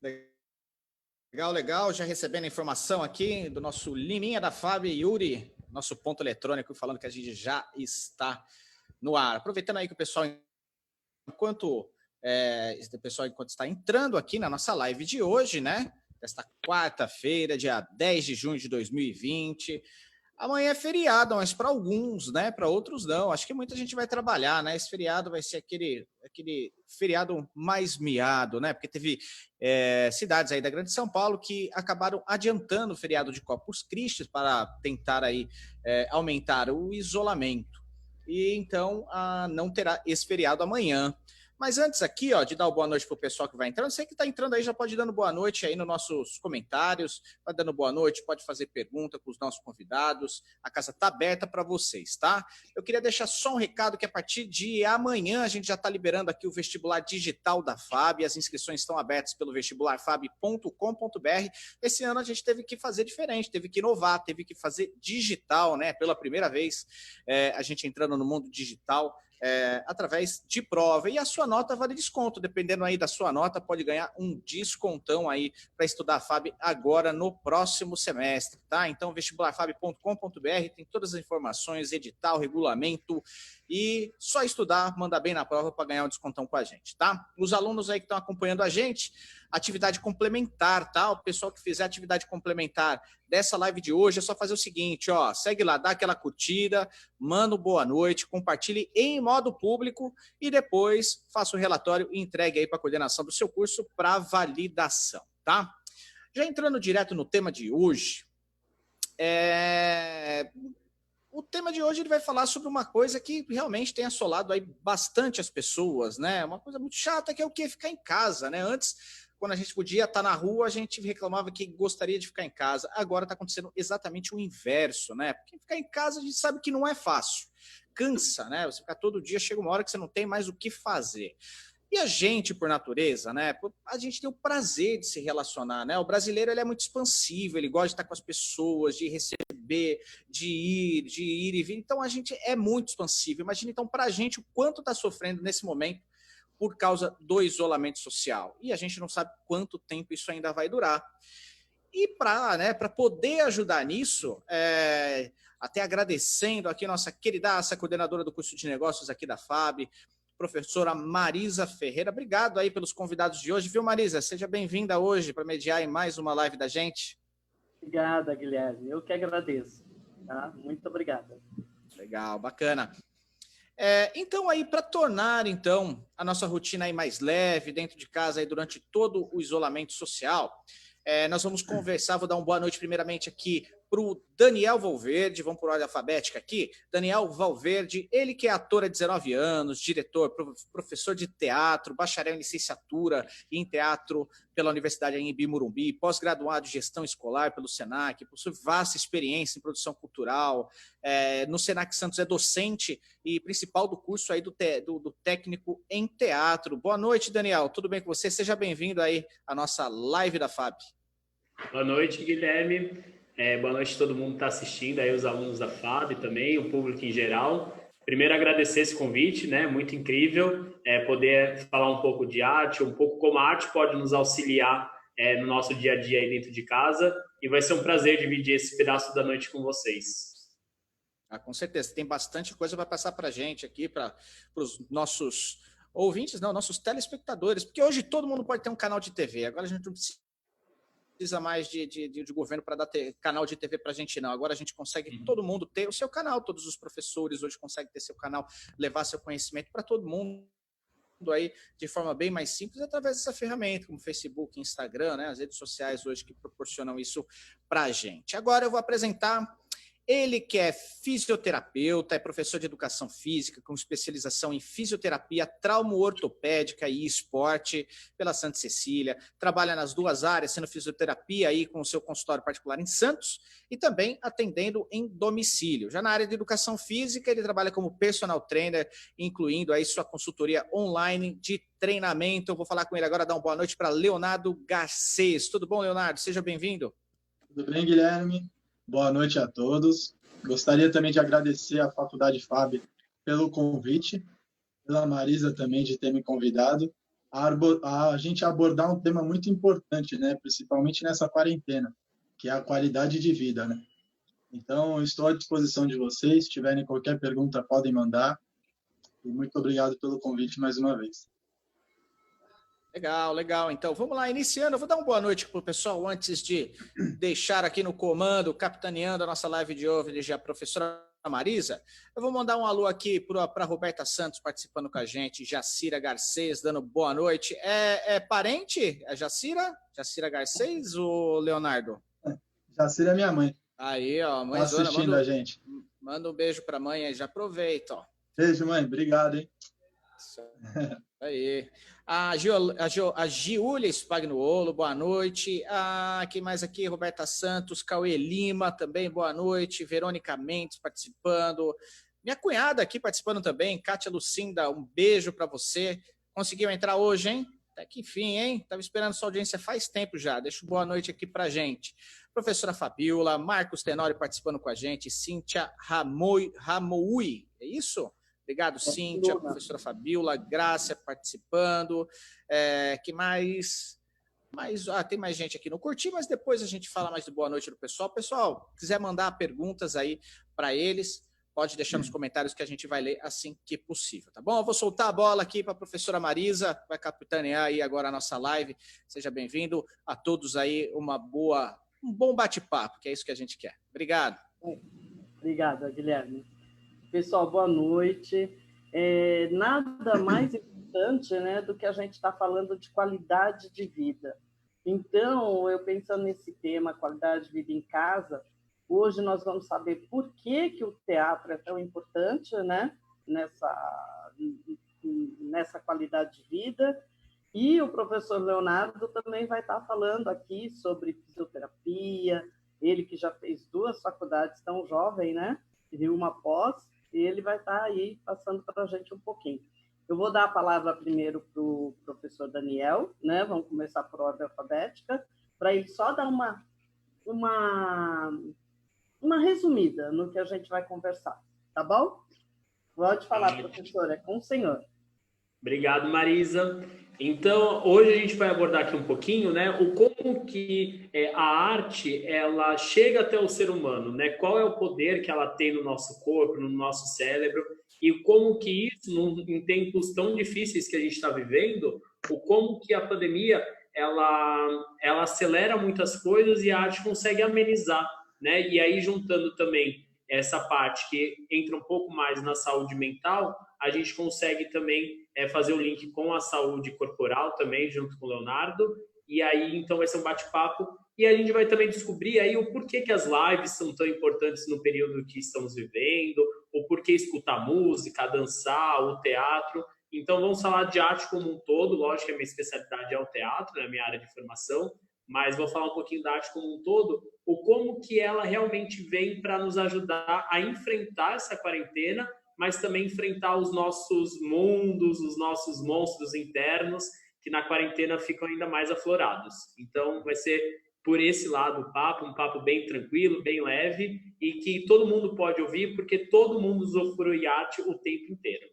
Legal, legal. Já recebendo a informação aqui do nosso Liminha da Fábio Yuri, nosso ponto eletrônico, falando que a gente já está no ar. Aproveitando aí que o pessoal, enquanto está entrando aqui na nossa live de hoje, né? Desta quarta-feira, dia 10 de junho de 2020. Amanhã é feriado, mas para alguns, né? Para outros não. Acho que muita gente vai trabalhar, né? Esse feriado vai ser aquele feriado mais miado, né? Porque teve cidades aí da Grande São Paulo que acabaram adiantando o feriado de Corpus Christi para tentar aí aumentar o isolamento. E então não terá esse feriado amanhã. Mas antes aqui, ó, de dar uma boa noite para o pessoal que vai entrando, você que está entrando aí já pode ir dando boa noite aí nos nossos comentários, vai dando boa noite, pode fazer pergunta com os nossos convidados, a casa está aberta para vocês, tá? Eu queria deixar só um recado que a partir de amanhã a gente já está liberando aqui o vestibular digital da FAB, as inscrições estão abertas pelo vestibularfab.com.br. Esse ano a gente teve que fazer diferente, teve que inovar, teve que fazer digital, né? Pela primeira vez a gente entrando no mundo digital, através de prova. E a sua nota vale desconto. Dependendo aí da sua nota, pode ganhar um descontão aí para estudar a FAB agora no próximo semestre, tá? Então, vestibularfab.com.br tem todas as informações, edital, regulamento, e só estudar, mandar bem na prova para ganhar um descontão com a gente, tá? Os alunos aí que estão acompanhando a gente, atividade complementar, tá? O pessoal que fizer atividade complementar dessa live de hoje é só fazer o seguinte, ó, segue lá, dá aquela curtida, manda um boa noite, compartilhe em modo público e depois faça o relatório e entregue aí para a coordenação do seu curso para validação, tá? Já entrando direto no tema de hoje, o tema de hoje ele vai falar sobre uma coisa que realmente tem assolado aí bastante as pessoas, né? Uma coisa muito chata que é o que? Ficar em casa, né? Antes, quando a gente podia estar na rua, a gente reclamava que gostaria de ficar em casa. Agora está acontecendo exatamente o inverso, né? Porque ficar em casa a gente sabe que não é fácil. Cansa, né? Você ficar todo dia, chega uma hora que você não tem mais o que fazer. E a gente, por natureza, né? A gente tem o prazer de se relacionar, né? O brasileiro ele é muito expansivo, ele gosta de estar com as pessoas, de receber, de ir e vir. Então a gente é muito expansivo. Imagina então para a gente o quanto está sofrendo nesse momento por causa do isolamento social. E a gente não sabe quanto tempo isso ainda vai durar. E para poder ajudar nisso, até agradecendo aqui nossa queridaça coordenadora do curso de negócios aqui da FAB, professora Marisa Ferreira. Obrigado aí pelos convidados de hoje, viu, Marisa? Seja bem-vinda hoje para mediar em mais uma live da gente. Obrigada, Guilherme. Eu que agradeço. Tá? Muito obrigada. Legal, bacana. Então, aí, para tornar, então, a nossa rotina aí mais leve, dentro de casa, aí, durante todo o isolamento social, nós vamos conversar, vou dar uma boa noite primeiramente aqui para o Daniel Valverde, vamos por ordem alfabética aqui. Daniel Valverde, ele que é ator há 19 anos, diretor, professor de teatro, bacharel em licenciatura em teatro pela Universidade Anhembi Morumbi, pós-graduado em gestão escolar pelo SENAC, possui vasta experiência em produção cultural, no SENAC Santos é docente e principal do curso aí do técnico em teatro. Boa noite, Daniel, tudo bem com você? Seja bem-vindo aí à nossa live da FAB. Boa noite, Guilherme. Boa noite a todo mundo que está assistindo, aí os alunos da FAB também, o público em geral. Primeiro, agradecer esse convite, né? Muito incrível poder falar um pouco de arte, um pouco como a arte pode nos auxiliar no nosso dia a dia aí dentro de casa. E vai ser um prazer dividir esse pedaço da noite com vocês. Com certeza, tem bastante coisa para passar para a gente aqui, para os nossos ouvintes, não, nossos telespectadores, porque hoje todo mundo pode ter um canal de TV, agora a gente não precisa mais de governo para dar canal de TV para a gente, não. Agora a gente consegue todo mundo ter o seu canal, todos os professores hoje conseguem ter seu canal, levar seu conhecimento para todo mundo aí de forma bem mais simples através dessa ferramenta, como Facebook, Instagram, né, as redes sociais hoje que proporcionam isso para a gente. Agora eu vou apresentar ele que é fisioterapeuta, é professor de educação física, com especialização em fisioterapia, traumo-ortopédica e esporte pela Santa Cecília. Trabalha nas duas áreas, sendo fisioterapia aí com o seu consultório particular em Santos e também atendendo em domicílio. Já na área de educação física, ele trabalha como personal trainer, incluindo aí sua consultoria online de treinamento. Eu vou falar com ele agora, dar uma boa noite para Leonardo Garcês. Tudo bom, Leonardo? Seja bem-vindo. Tudo bem, Guilherme? Boa noite a todos. Gostaria também de agradecer à Faculdade FAB pelo convite, pela Marisa também de ter me convidado. a gente abordar um tema muito importante, né? Principalmente nessa quarentena, que é a qualidade de vida, né? Então, estou à disposição de vocês. Se tiverem qualquer pergunta, podem mandar. E muito obrigado pelo convite mais uma vez. Legal, legal. Então, vamos lá, iniciando. Eu vou dar uma boa noite para o pessoal antes de deixar aqui no comando, capitaneando a nossa live de hoje, a professora Marisa. Eu vou mandar um alô aqui para a Roberta Santos participando com a gente, Jacira Garcês dando boa noite. É parente? A Jacira? Jacira Garcês ou Leonardo? Jacira é minha mãe. Aí, ó, mãe. Tá assistindo a gente. Manda um beijo para a mãe aí, já aproveita, ó. Beijo, mãe. Obrigado, hein? Isso aí. A Giulia Spagnuolo, boa noite. Quem mais aqui? Roberta Santos, Cauê Lima também, boa noite. Verônica Mendes participando. Minha cunhada aqui participando também, Kátia Lucinda, um beijo para você. Conseguiu entrar hoje, hein? Até que enfim, hein? Estava esperando sua audiência faz tempo já. Deixa boa noite aqui para gente. Professora Fabiola, Marcos Tenório participando com a gente, Cíntia Ramoui, é isso? Obrigado, Cíntia, professora Fabiola, Grácia participando. Que mais? Tem mais gente aqui no curtir, mas depois a gente fala mais de boa noite do pessoal. Pessoal, quiser mandar perguntas aí para eles, pode deixar nos comentários que a gente vai ler assim que possível, tá bom? Eu vou soltar a bola aqui para a professora Marisa, vai capitanear aí agora a nossa live. Seja bem-vindo a todos aí, um bom bate-papo, que é isso que a gente quer. Obrigado. Obrigada, Guilherme. Pessoal, boa noite. Nada mais importante, né, do que a gente está falando de qualidade de vida. Então, eu pensando nesse tema, qualidade de vida em casa, hoje nós vamos saber por que o teatro é tão importante, né, nessa qualidade de vida. E o professor Leonardo também vai estar falando aqui sobre fisioterapia, ele que já fez 2 faculdades, tão jovem, né, e uma pós, e ele vai estar aí passando para a gente um pouquinho. Eu vou dar a palavra primeiro para o professor Daniel, né? Vamos começar por ordem alfabética, para ele só dar uma resumida no que a gente vai conversar, tá bom? Pode falar, professor, é com o senhor. Obrigado, Marisa. Então, hoje a gente vai abordar aqui um pouquinho, né, o como que a arte, ela chega até o ser humano, né? Qual é o poder que ela tem no nosso corpo, no nosso cérebro, e como que isso, em tempos tão difíceis que a gente está vivendo, o como que a pandemia, ela acelera muitas coisas e a arte consegue amenizar, né? E aí, juntando também essa parte que entra um pouco mais na saúde mental, a gente consegue também fazer o link com a saúde corporal também, junto com o Leonardo, e aí então vai ser um bate-papo, e a gente vai também descobrir aí o porquê que as lives são tão importantes no período que estamos vivendo, o porquê escutar música, dançar, o teatro. Então vamos falar de arte como um todo, lógico que a minha especialidade é o teatro, né, a minha área de formação, mas vou falar um pouquinho da arte como um todo, o como que ela realmente vem para nos ajudar a enfrentar essa quarentena, mas também enfrentar os nossos mundos, os nossos monstros internos, que na quarentena ficam ainda mais aflorados. Então, vai ser por esse lado o papo, um papo bem tranquilo, bem leve, e que todo mundo pode ouvir, porque todo mundo usufrui arte o tempo inteiro.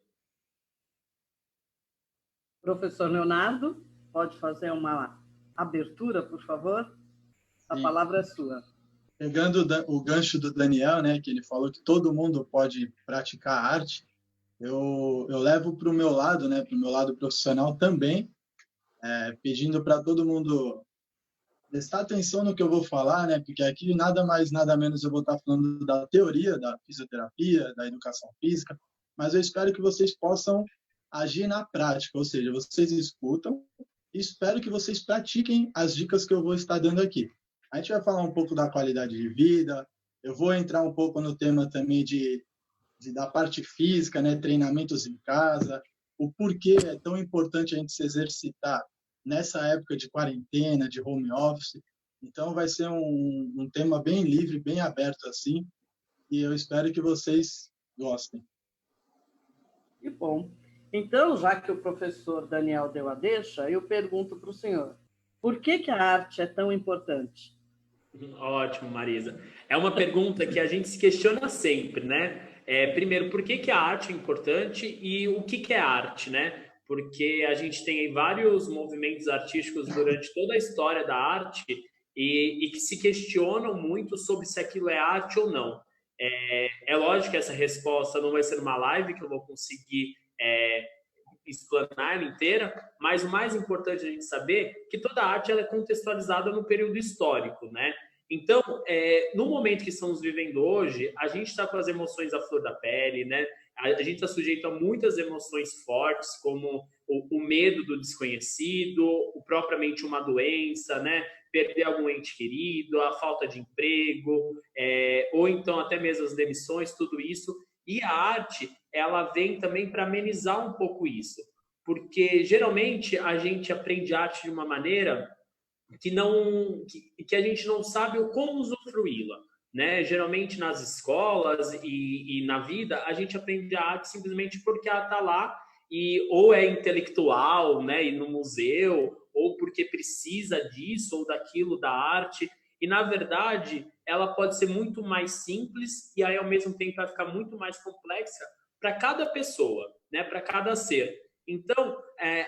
Professor Leonardo, pode fazer uma abertura, por favor? A palavra é sua. Pegando o gancho do Daniel, né, que ele falou que todo mundo pode praticar arte, eu levo para o meu lado, né, para o meu lado profissional também, pedindo para todo mundo prestar atenção no que eu vou falar, né, porque aqui nada mais, nada menos eu vou estar falando da teoria, da fisioterapia, da educação física, mas eu espero que vocês possam agir na prática, ou seja, vocês escutam e espero que vocês pratiquem as dicas que eu vou estar dando aqui. A gente vai falar um pouco da qualidade de vida, eu vou entrar um pouco no tema também da parte física, né, treinamentos em casa, o porquê é tão importante a gente se exercitar nessa época de quarentena, de home office. Então vai ser um tema bem livre, bem aberto assim, e eu espero que vocês gostem. Que bom. Então, já que o professor Daniel deu a deixa, eu pergunto para o senhor, por que a arte é tão importante? Ótimo, Marisa. É uma pergunta que a gente se questiona sempre, né? Primeiro, por que a arte é importante e o que é arte, né? Porque a gente tem vários movimentos artísticos durante toda a história da arte e que se questionam muito sobre se aquilo é arte ou não. É lógico que essa resposta não vai ser uma live que eu vou conseguir explanar ela inteira, mas o mais importante a gente saber é que toda arte ela é contextualizada no período histórico, né? Então, no momento que estamos vivendo hoje, a gente está com as emoções à flor da pele, né? A gente está sujeito a muitas emoções fortes, como o medo do desconhecido, propriamente uma doença, né? Perder algum ente querido, a falta de emprego, ou então até mesmo as demissões, tudo isso. E a arte, ela vem também para amenizar um pouco isso, porque geralmente a gente aprende arte de uma maneira que a gente não sabe o como usufruí-la, né? Geralmente nas escolas e na vida a gente aprende a arte simplesmente porque ela está lá e ou é intelectual, né? E no museu ou porque precisa disso ou daquilo da arte. E na verdade ela pode ser muito mais simples e aí ao mesmo tempo vai ficar muito mais complexa para cada pessoa, né? Para cada ser. Então,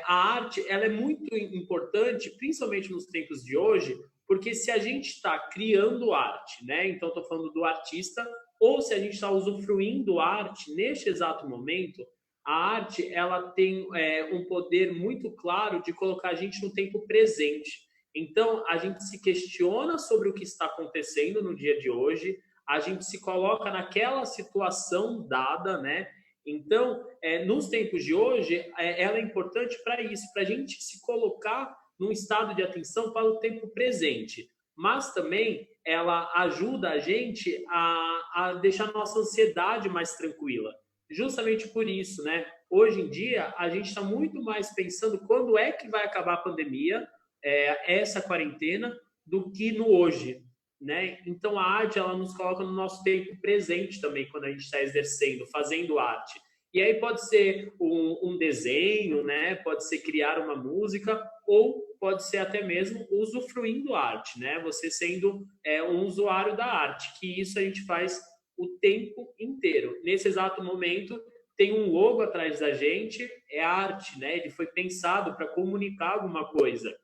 a arte ela é muito importante, principalmente nos tempos de hoje, porque se a gente está criando arte, né? Então, estou falando do artista, ou se a gente está usufruindo arte neste exato momento, a arte ela tem um poder muito claro de colocar a gente no tempo presente. Então, a gente se questiona sobre o que está acontecendo no dia de hoje, a gente se coloca naquela situação dada, né? Então, nos tempos de hoje, ela é importante para isso, para a gente se colocar num estado de atenção para o tempo presente. Mas também ela ajuda a gente a deixar a nossa ansiedade mais tranquila. Justamente por isso, né? Hoje em dia, a gente está muito mais pensando quando é que vai acabar a pandemia, essa quarentena, do que no hoje, né? Então, a arte, ela nos coloca no nosso tempo presente também, quando a gente está exercendo, fazendo arte. E aí pode ser um desenho, né? Pode ser criar uma música, ou pode ser até mesmo usufruindo arte, né? Você sendo um usuário da arte, que isso a gente faz o tempo inteiro. Nesse exato momento, tem um logo atrás da gente, é arte, né? Ele foi pensado para comunicar alguma coisa.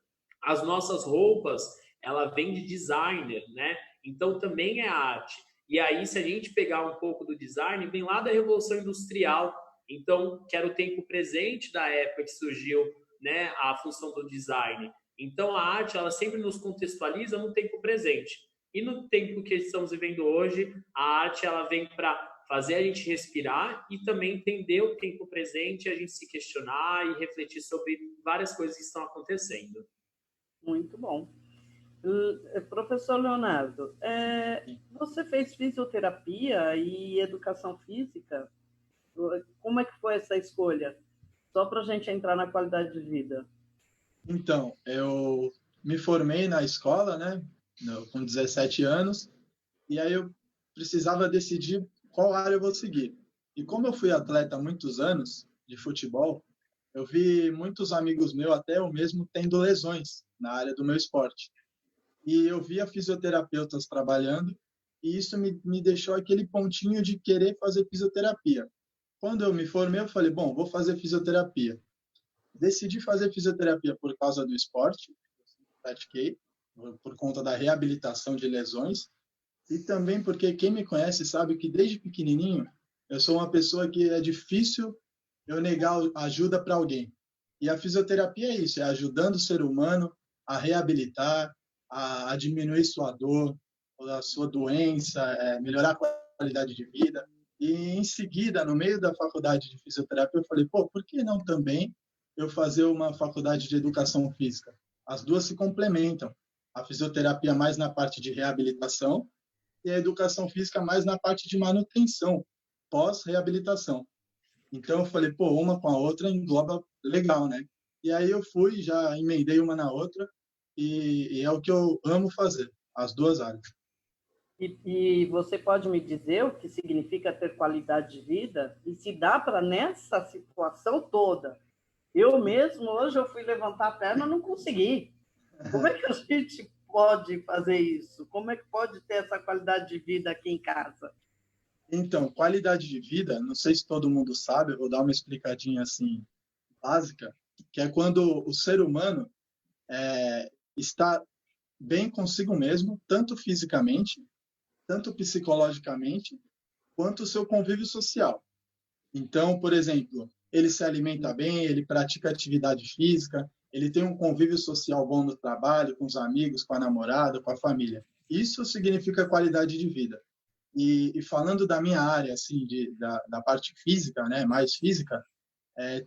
As nossas roupas, ela vem de designer, né? Então também é arte. E aí, se a gente pegar um pouco do design, vem lá da Revolução Industrial. Então, que era o tempo presente da época que surgiu, né, a função do design. Então, a arte, ela sempre nos contextualiza no tempo presente. E no tempo que estamos vivendo hoje, a arte, ela vem para fazer a gente respirar e também entender o tempo presente, a gente se questionar e refletir sobre várias coisas que estão acontecendo. Muito bom. Professor Leonardo, você fez fisioterapia e educação física? Como é que foi essa escolha? Só para a gente entrar na qualidade de vida. Então, eu me formei na escola, né, com 17 anos, e aí eu precisava decidir qual área eu vou seguir. E como eu fui atleta há muitos anos de futebol, eu vi muitos amigos meus, até eu mesmo, tendo lesões na área do meu esporte. E eu via fisioterapeutas trabalhando, e isso me deixou aquele pontinho de querer fazer fisioterapia. Quando eu me formei, eu falei, bom, vou fazer fisioterapia. Decidi fazer fisioterapia por causa do esporte, pratiquei, por conta da reabilitação de lesões, e também porque quem me conhece sabe que desde pequenininho eu sou uma pessoa que é difícil eu negar ajuda para alguém. E a fisioterapia é isso, é ajudando o ser humano a reabilitar, a diminuir sua dor, a sua doença, melhorar a qualidade de vida. E em seguida, no meio da faculdade de fisioterapia, eu falei, pô, por que não também eu fazer uma faculdade de educação física? As duas se complementam. A fisioterapia mais na parte de reabilitação e a educação física mais na parte de manutenção, pós-reabilitação. Então eu falei, pô, uma com a outra engloba legal, né? E aí eu fui, já emendei uma na outra e é o que eu amo fazer, as duas áreas. E você pode me dizer o que significa ter qualidade de vida? E se dá para, nessa situação toda, eu mesmo, hoje eu fui levantar a perna e não consegui. Como é que a gente pode fazer isso? Como é que pode ter essa qualidade de vida aqui em casa? Então, qualidade de vida, não sei se todo mundo sabe, eu vou dar uma explicadinha assim básica, que é quando o ser humano está bem consigo mesmo, tanto fisicamente, tanto psicologicamente, quanto o seu convívio social. Então, por exemplo, ele se alimenta bem, ele pratica atividade física, ele tem um convívio social bom no trabalho, com os amigos, com a namorada, com a família. Isso significa qualidade de vida. E falando da minha área, assim, da parte física, né, mais física,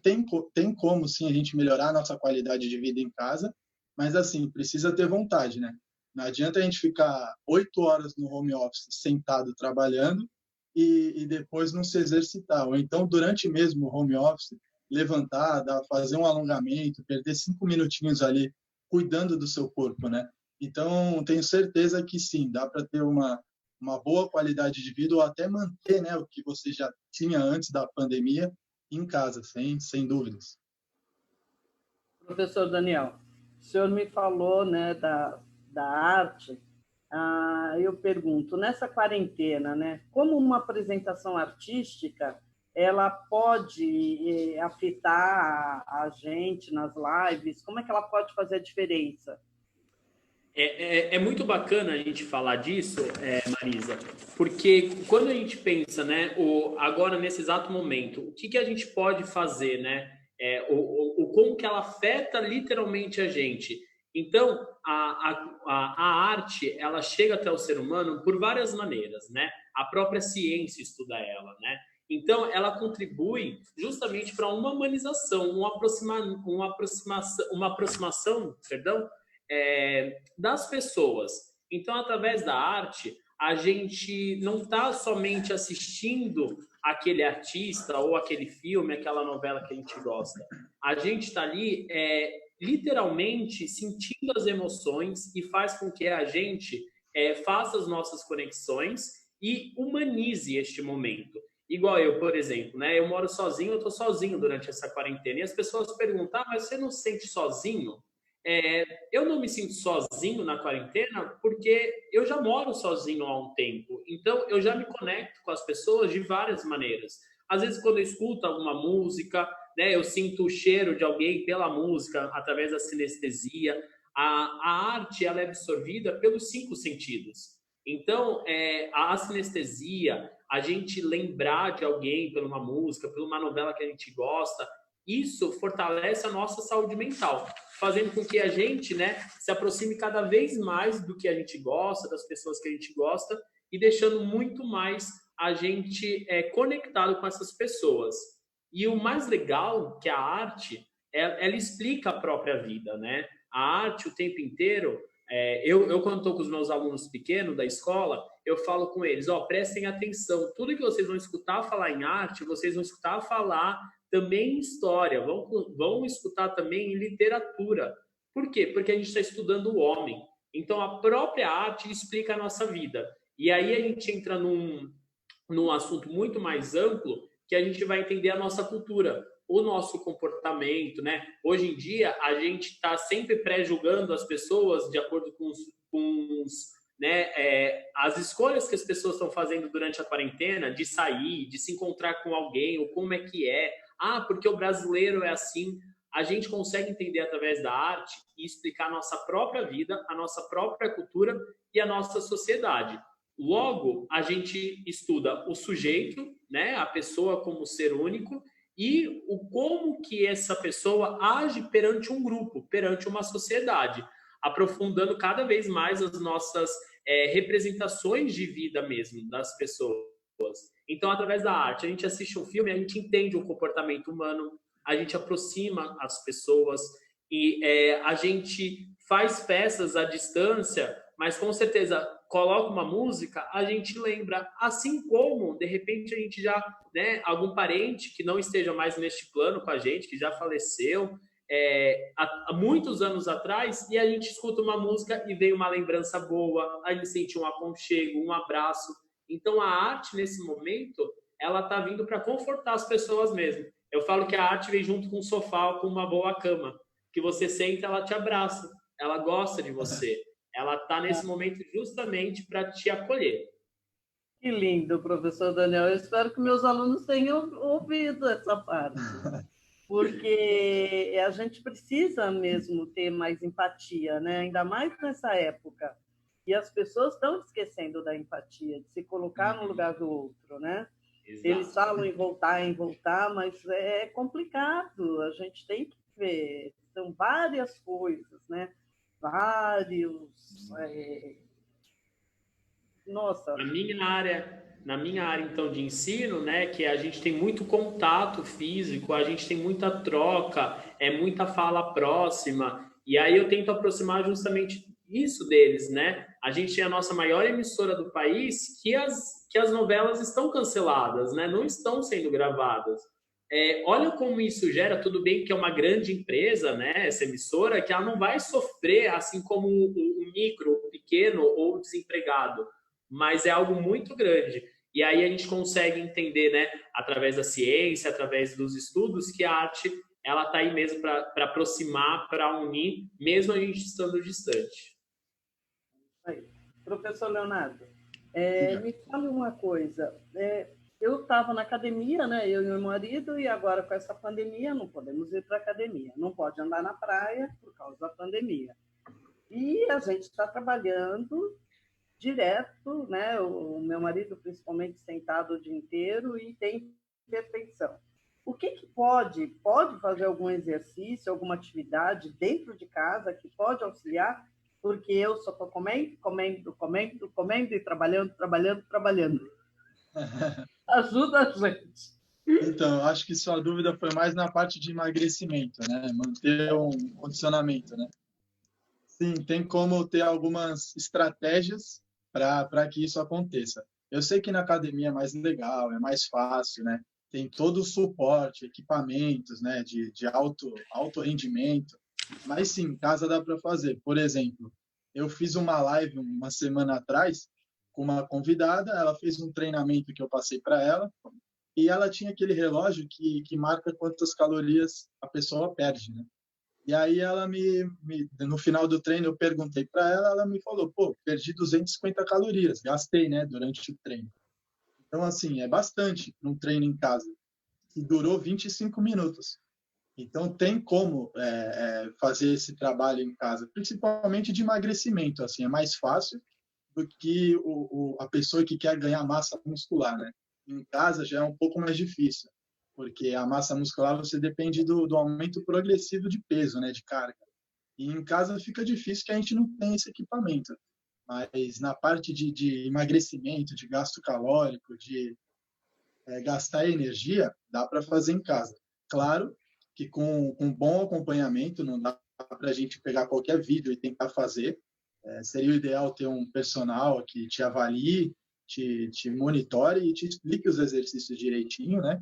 tem como, sim, a gente melhorar a nossa qualidade de vida em casa, mas, assim, precisa ter vontade, né? Não adianta a gente ficar 8 horas no home office sentado trabalhando e depois não se exercitar. Ou então, durante mesmo o home office, levantar, fazer um alongamento, perder 5 minutinhos ali cuidando do seu corpo, né? Então, tenho certeza que sim, dá para ter uma boa qualidade de vida ou até manter, né, o que você já tinha antes da pandemia em casa, sem dúvidas. Professor Daniel, o senhor me falou, né, da arte. Eu pergunto, nessa quarentena, né, como uma apresentação artística ela pode afetar a gente nas lives? Como é que ela pode fazer a diferença? É muito bacana a gente falar disso, Marisa, porque quando a gente pensa, né, agora nesse exato momento, o que a gente pode fazer, né, como que ela afeta literalmente a gente. Então, a arte, ela chega até o ser humano por várias maneiras, né? A própria ciência estuda ela, né? Então, ela contribui justamente para uma humanização, uma aproximação, perdão, das pessoas. Então, através da arte, a gente não está somente assistindo aquele artista ou aquele filme, aquela novela que a gente gosta. A gente está ali literalmente sentindo as emoções e faz com que a gente faça as nossas conexões e humanize este momento. Igual eu, por exemplo, né? Eu moro sozinho, eu estou sozinho durante essa quarentena. E as pessoas perguntam, mas você não se sente sozinho? Eu não me sinto sozinho na quarentena porque eu já moro sozinho há um tempo. Então, eu já me conecto com as pessoas de várias maneiras. Às vezes, quando eu escuto alguma música, né, eu sinto o cheiro de alguém pela música, através da sinestesia. A arte ela é absorvida pelos 5 sentidos. Então, a sinestesia, a gente lembrar de alguém por uma música, por uma novela que a gente gosta, isso fortalece a nossa saúde mental, fazendo com que a gente, né, se aproxime cada vez mais do que a gente gosta, das pessoas que a gente gosta, e deixando muito mais a gente conectado com essas pessoas. E o mais legal que a arte, ela explica a própria vida, né? A arte o tempo inteiro, eu quando estou com os meus alunos pequenos da escola, eu falo com eles, prestem atenção, tudo que vocês vão escutar falar em arte, vocês vão escutar falar também em história, vão escutar também em literatura. Por quê? Porque a gente está estudando o homem. Então, a própria arte explica a nossa vida. E aí a gente entra num assunto muito mais amplo, que a gente vai entender a nossa cultura, o nosso comportamento, né? Hoje em dia, a gente está sempre pré-julgando as pessoas de acordo com as escolhas que as pessoas estão fazendo durante a quarentena, de sair, de se encontrar com alguém, ou como é que é. Porque o brasileiro é assim. A gente consegue entender através da arte e explicar a nossa própria vida, a nossa própria cultura e a nossa sociedade. Logo, a gente estuda o sujeito, né, a pessoa como ser único, e como que essa pessoa age perante um grupo, perante uma sociedade, aprofundando cada vez mais as nossas representações de vida mesmo das pessoas. Então, através da arte, a gente assiste um filme, a gente entende o comportamento humano, a gente aproxima as pessoas e a gente faz peças à distância, mas com certeza coloca uma música, a gente lembra, assim como, de repente, a gente já, né, algum parente que não esteja mais neste plano com a gente, que já faleceu há muitos anos atrás, e a gente escuta uma música e vem uma lembrança boa, a gente sente um aconchego, um abraço. Então, a arte, nesse momento, ela está vindo para confortar as pessoas mesmo. Eu falo que a arte vem junto com um sofá, com uma boa cama, que você senta, ela te abraça, ela gosta de você. Ela está nesse momento justamente para te acolher. Que lindo, professor Daniel. Eu espero que meus alunos tenham ouvido essa parte. porque a gente precisa mesmo ter mais empatia, né? Ainda mais nessa época. E as pessoas estão esquecendo da empatia, de se colocar no lugar do outro, né? Exato. Eles falam em voltar, mas é complicado. A gente tem que ver. São várias coisas, né? Vários... Nossa. Na minha área, então, de ensino, né, que a gente tem muito contato físico, a gente tem muita troca, muita fala próxima, e aí eu tento aproximar justamente isso deles, né? A gente é a nossa maior emissora do país, que as novelas estão canceladas, né? Não estão sendo gravadas. Olha como isso gera, tudo bem que é uma grande empresa, né, essa emissora, que ela não vai sofrer assim como o micro, o pequeno ou o desempregado, mas é algo muito grande. E aí a gente consegue entender, né, através da ciência, através dos estudos, que a arte ela está aí mesmo para aproximar, para unir, mesmo a gente estando distante. Aí. Professor Leonardo, me fale uma coisa. Eu estava na academia, né, eu e meu marido, e agora com essa pandemia não podemos ir para a academia. Não pode andar na praia por causa da pandemia. E a gente está trabalhando direto, né? O meu marido principalmente sentado o dia inteiro e tem hipertensão. O que pode fazer algum exercício, alguma atividade dentro de casa que pode auxiliar? Porque eu só estou comendo e trabalhando. Ajuda a gente. Então, eu acho que sua dúvida foi mais na parte de emagrecimento, né? Manter um condicionamento, né? Sim, tem como ter algumas estratégias para que isso aconteça. Eu sei que na academia é mais legal, é mais fácil, né? Tem todo o suporte, equipamentos, né? De alto rendimento. Mas sim, em casa dá para fazer. Por exemplo, eu fiz uma live uma semana atrás com uma convidada, ela fez um treinamento que eu passei para ela, e ela tinha aquele relógio que marca quantas calorias a pessoa perde, né? E aí ela no final do treino eu perguntei para ela, ela me falou, pô, perdi 250 calorias, gastei, né, durante o treino. Então, assim, é bastante um treino em casa, que durou 25 minutos. Então, tem como fazer esse trabalho em casa, principalmente de emagrecimento, assim, é mais fácil do que a pessoa que quer ganhar massa muscular, né? Em casa já é um pouco mais difícil, porque a massa muscular você depende do aumento progressivo de peso, né, de carga. E em casa fica difícil que a gente não tem esse equipamento. Mas na parte de emagrecimento, de gasto calórico, de gastar energia, dá para fazer em casa. Claro que com um bom acompanhamento, não dá para a gente pegar qualquer vídeo e tentar fazer. Seria o ideal ter um personal que te avalie, te monitore e te explique os exercícios direitinho, né?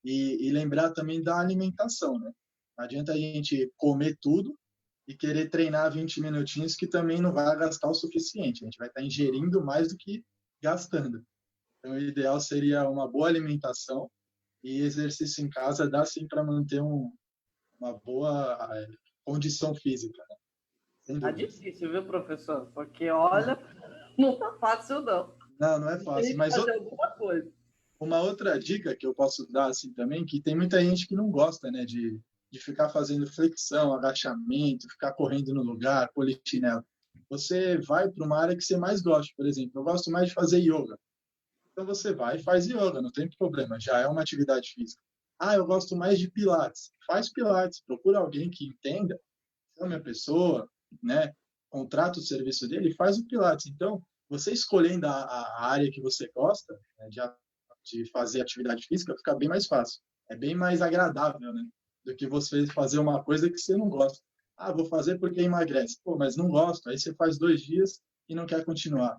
E lembrar também da alimentação, né? Não adianta a gente comer tudo e querer treinar 20 minutinhos que também não vai gastar o suficiente. A gente vai estar ingerindo mais do que gastando. Então, o ideal seria uma boa alimentação e exercício em casa dá sim para manter uma boa condição física, né? Sem Tá dúvida. difícil, viu, professor? Porque, olha, não tá fácil, não. Não é fácil. Tem que Mas fazer alguma coisa. uma outra dica que eu posso dar assim também, que tem muita gente que não gosta, né, de ficar fazendo flexão, agachamento, ficar correndo no lugar, polichinelo. Você vai para uma área que você mais gosta, por exemplo, eu gosto mais de fazer yoga. Então você vai e faz yoga, não tem problema, já é uma atividade física. Ah, eu gosto mais de pilates. Faz pilates, procura alguém que entenda, chame a pessoa, né? Contrata o serviço dele e faz o pilates. Então, você escolhendo a área que você gosta, né, de fazer atividade física, fica bem mais fácil. É bem mais agradável, né? Do que você fazer uma coisa que você não gosta. Ah, vou fazer porque emagrece. Pô, mas não gosto. Aí você faz 2 dias e não quer continuar.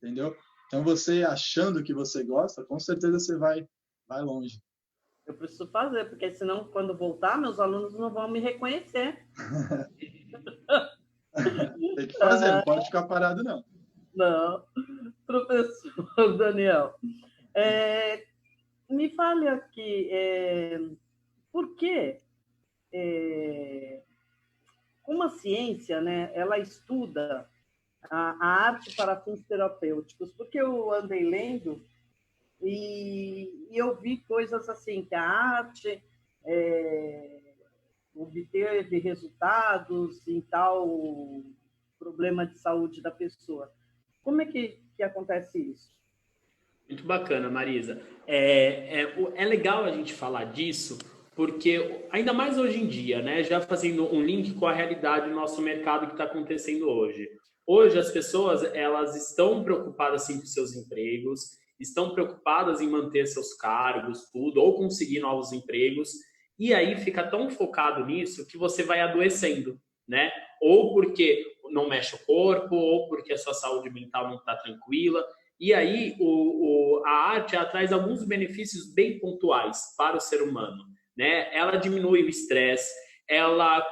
Entendeu? Então, você achando que você gosta, com certeza você vai longe. Eu preciso fazer, porque senão, quando voltar, meus alunos não vão me reconhecer. Tem que fazer, não pode ficar parado, não. Não. Professor Daniel, me fale aqui, por que, como a ciência, né, ela estuda a arte para fins terapêuticos? Porque eu andei lendo e eu vi coisas assim, que a arte obter de resultados em tal problema de saúde da pessoa. Como é que acontece isso? Muito bacana, Marisa. É legal a gente falar disso, porque ainda mais hoje em dia, né? Já fazendo um link com a realidade do nosso mercado que está acontecendo hoje. Hoje as pessoas elas estão preocupadas sim com seus empregos, estão preocupadas em manter seus cargos, tudo, ou conseguir novos empregos, e aí fica tão focado nisso que você vai adoecendo, né? Ou porque não mexe o corpo, ou porque a sua saúde mental não está tranquila. E aí a arte ela traz alguns benefícios bem pontuais para o ser humano, né? Ela diminui o estresse, ela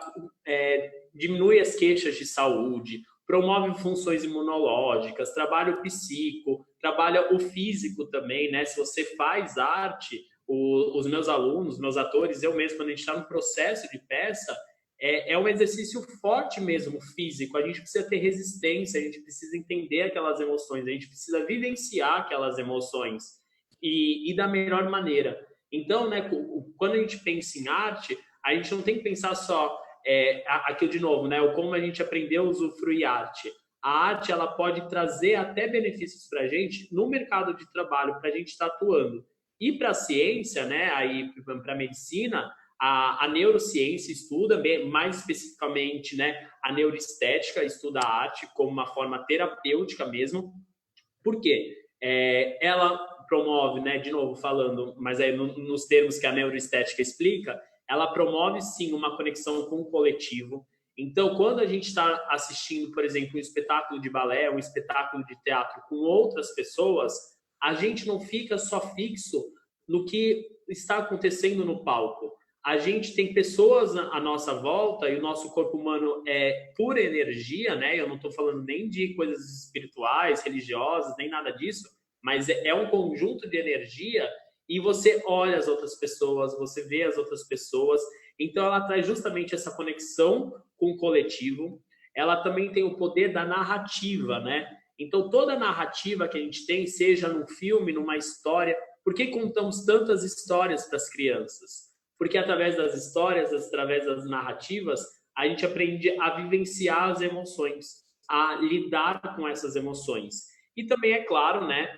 diminui as queixas de saúde, promove funções imunológicas, trabalha o psíquico, trabalha o físico também, né? Se você faz arte, os meus alunos, meus atores, eu mesmo, quando a gente está no processo de peça, é um exercício forte mesmo, físico. A gente precisa ter resistência, a gente precisa entender aquelas emoções, a gente precisa vivenciar aquelas emoções e da melhor maneira. Então, né, quando a gente pensa em arte, a gente não tem que pensar só aqui de novo, né, como a gente aprendeu a usufruir arte. A arte ela pode trazer até benefícios para a gente no mercado de trabalho, para a gente estar atuando. E para a ciência, né, aí para a medicina, a neurociência estuda, mais especificamente, né, a neuroestética estuda a arte como uma forma terapêutica mesmo. Por quê? Ela promove, né, de novo falando, mas aí nos termos que a neuroestética explica, ela promove sim uma conexão com o coletivo. Então, quando a gente está assistindo, por exemplo, um espetáculo de balé, um espetáculo de teatro com outras pessoas, a gente não fica só fixo no que está acontecendo no palco. A gente tem pessoas à nossa volta e o nosso corpo humano é pura energia, né? Eu não estou falando nem de coisas espirituais, religiosas, nem nada disso, mas é um conjunto de energia e você olha as outras pessoas, você vê as outras pessoas. Então, ela traz justamente essa conexão com o coletivo. Ela também tem o poder da narrativa, né? Então, toda narrativa que a gente tem, seja num filme, numa história, por que contamos tantas histórias para as crianças? Porque através das histórias, através das narrativas, a gente aprende a vivenciar as emoções, a lidar com essas emoções. E também, é claro, né,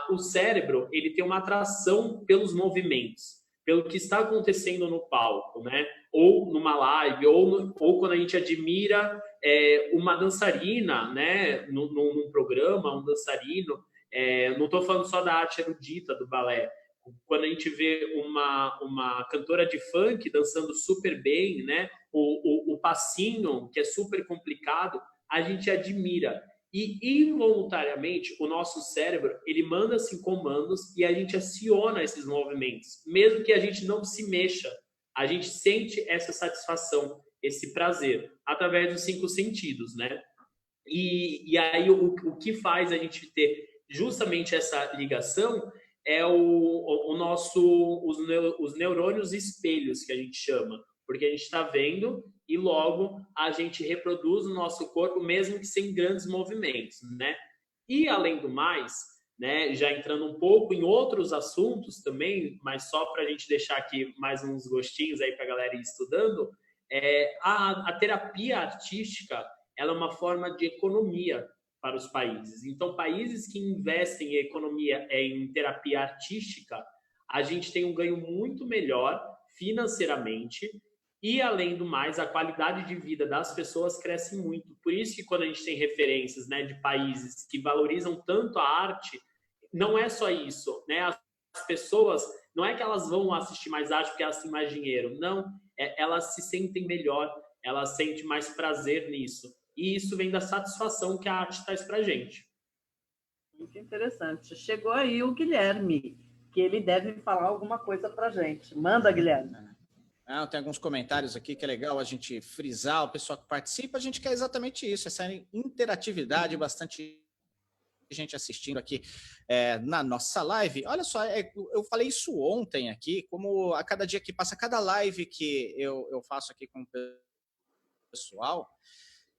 o cérebro ele tem uma atração pelos movimentos, pelo que está acontecendo no palco, né? Ou numa live, ou quando a gente admira uma dançarina, né, num programa, um dançarino. Não estou falando só da arte erudita do balé. Quando a gente vê uma cantora de funk dançando super bem, né? O passinho, que é super complicado, a gente admira. E involuntariamente, o nosso cérebro, ele manda assim comandos e a gente aciona esses movimentos. Mesmo que a gente não se mexa, a gente sente essa satisfação, esse prazer, através dos 5 sentidos, né? E aí o que faz a gente ter justamente essa ligação é os neurônios espelhos, que a gente chama, porque a gente está vendo e logo a gente reproduz o nosso corpo, mesmo que sem grandes movimentos, né? E além do mais, né, já entrando um pouco em outros assuntos também, mas só para a gente deixar aqui mais uns gostinhos aí para a galera ir estudando, a terapia artística ela é uma forma de economia para os países. Então, países que investem em economia, em terapia artística, a gente tem um ganho muito melhor financeiramente e, além do mais, a qualidade de vida das pessoas cresce muito. Por isso que quando a gente tem referências, né, de países que valorizam tanto a arte, não é só isso, né? As pessoas, não é que elas vão assistir mais arte porque elas têm mais dinheiro, não. Elas se sentem melhor, elas sentem mais prazer nisso. E isso vem da satisfação que a arte traz para a gente. Muito interessante. Chegou aí o Guilherme, que ele deve falar alguma coisa para a gente. Manda, Guilherme. Tem alguns comentários aqui que é legal a gente frisar, o pessoal que participa, a gente quer exatamente isso, essa interatividade, bastante gente assistindo aqui na nossa live. Olha só, eu falei isso ontem aqui, como a cada dia que passa, cada live que eu faço aqui com o pessoal,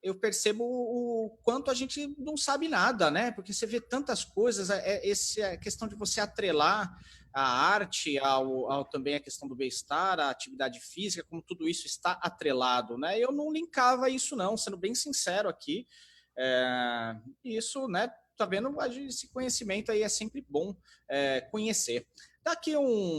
eu percebo o quanto a gente não sabe nada, né? Porque você vê tantas coisas, a questão de você atrelar a arte também a questão do bem-estar, a atividade física, como tudo isso está atrelado, né? Eu não linkava isso não, sendo bem sincero aqui. Isso, né? Tá vendo? Esse conhecimento aí é sempre bom conhecer. Daqui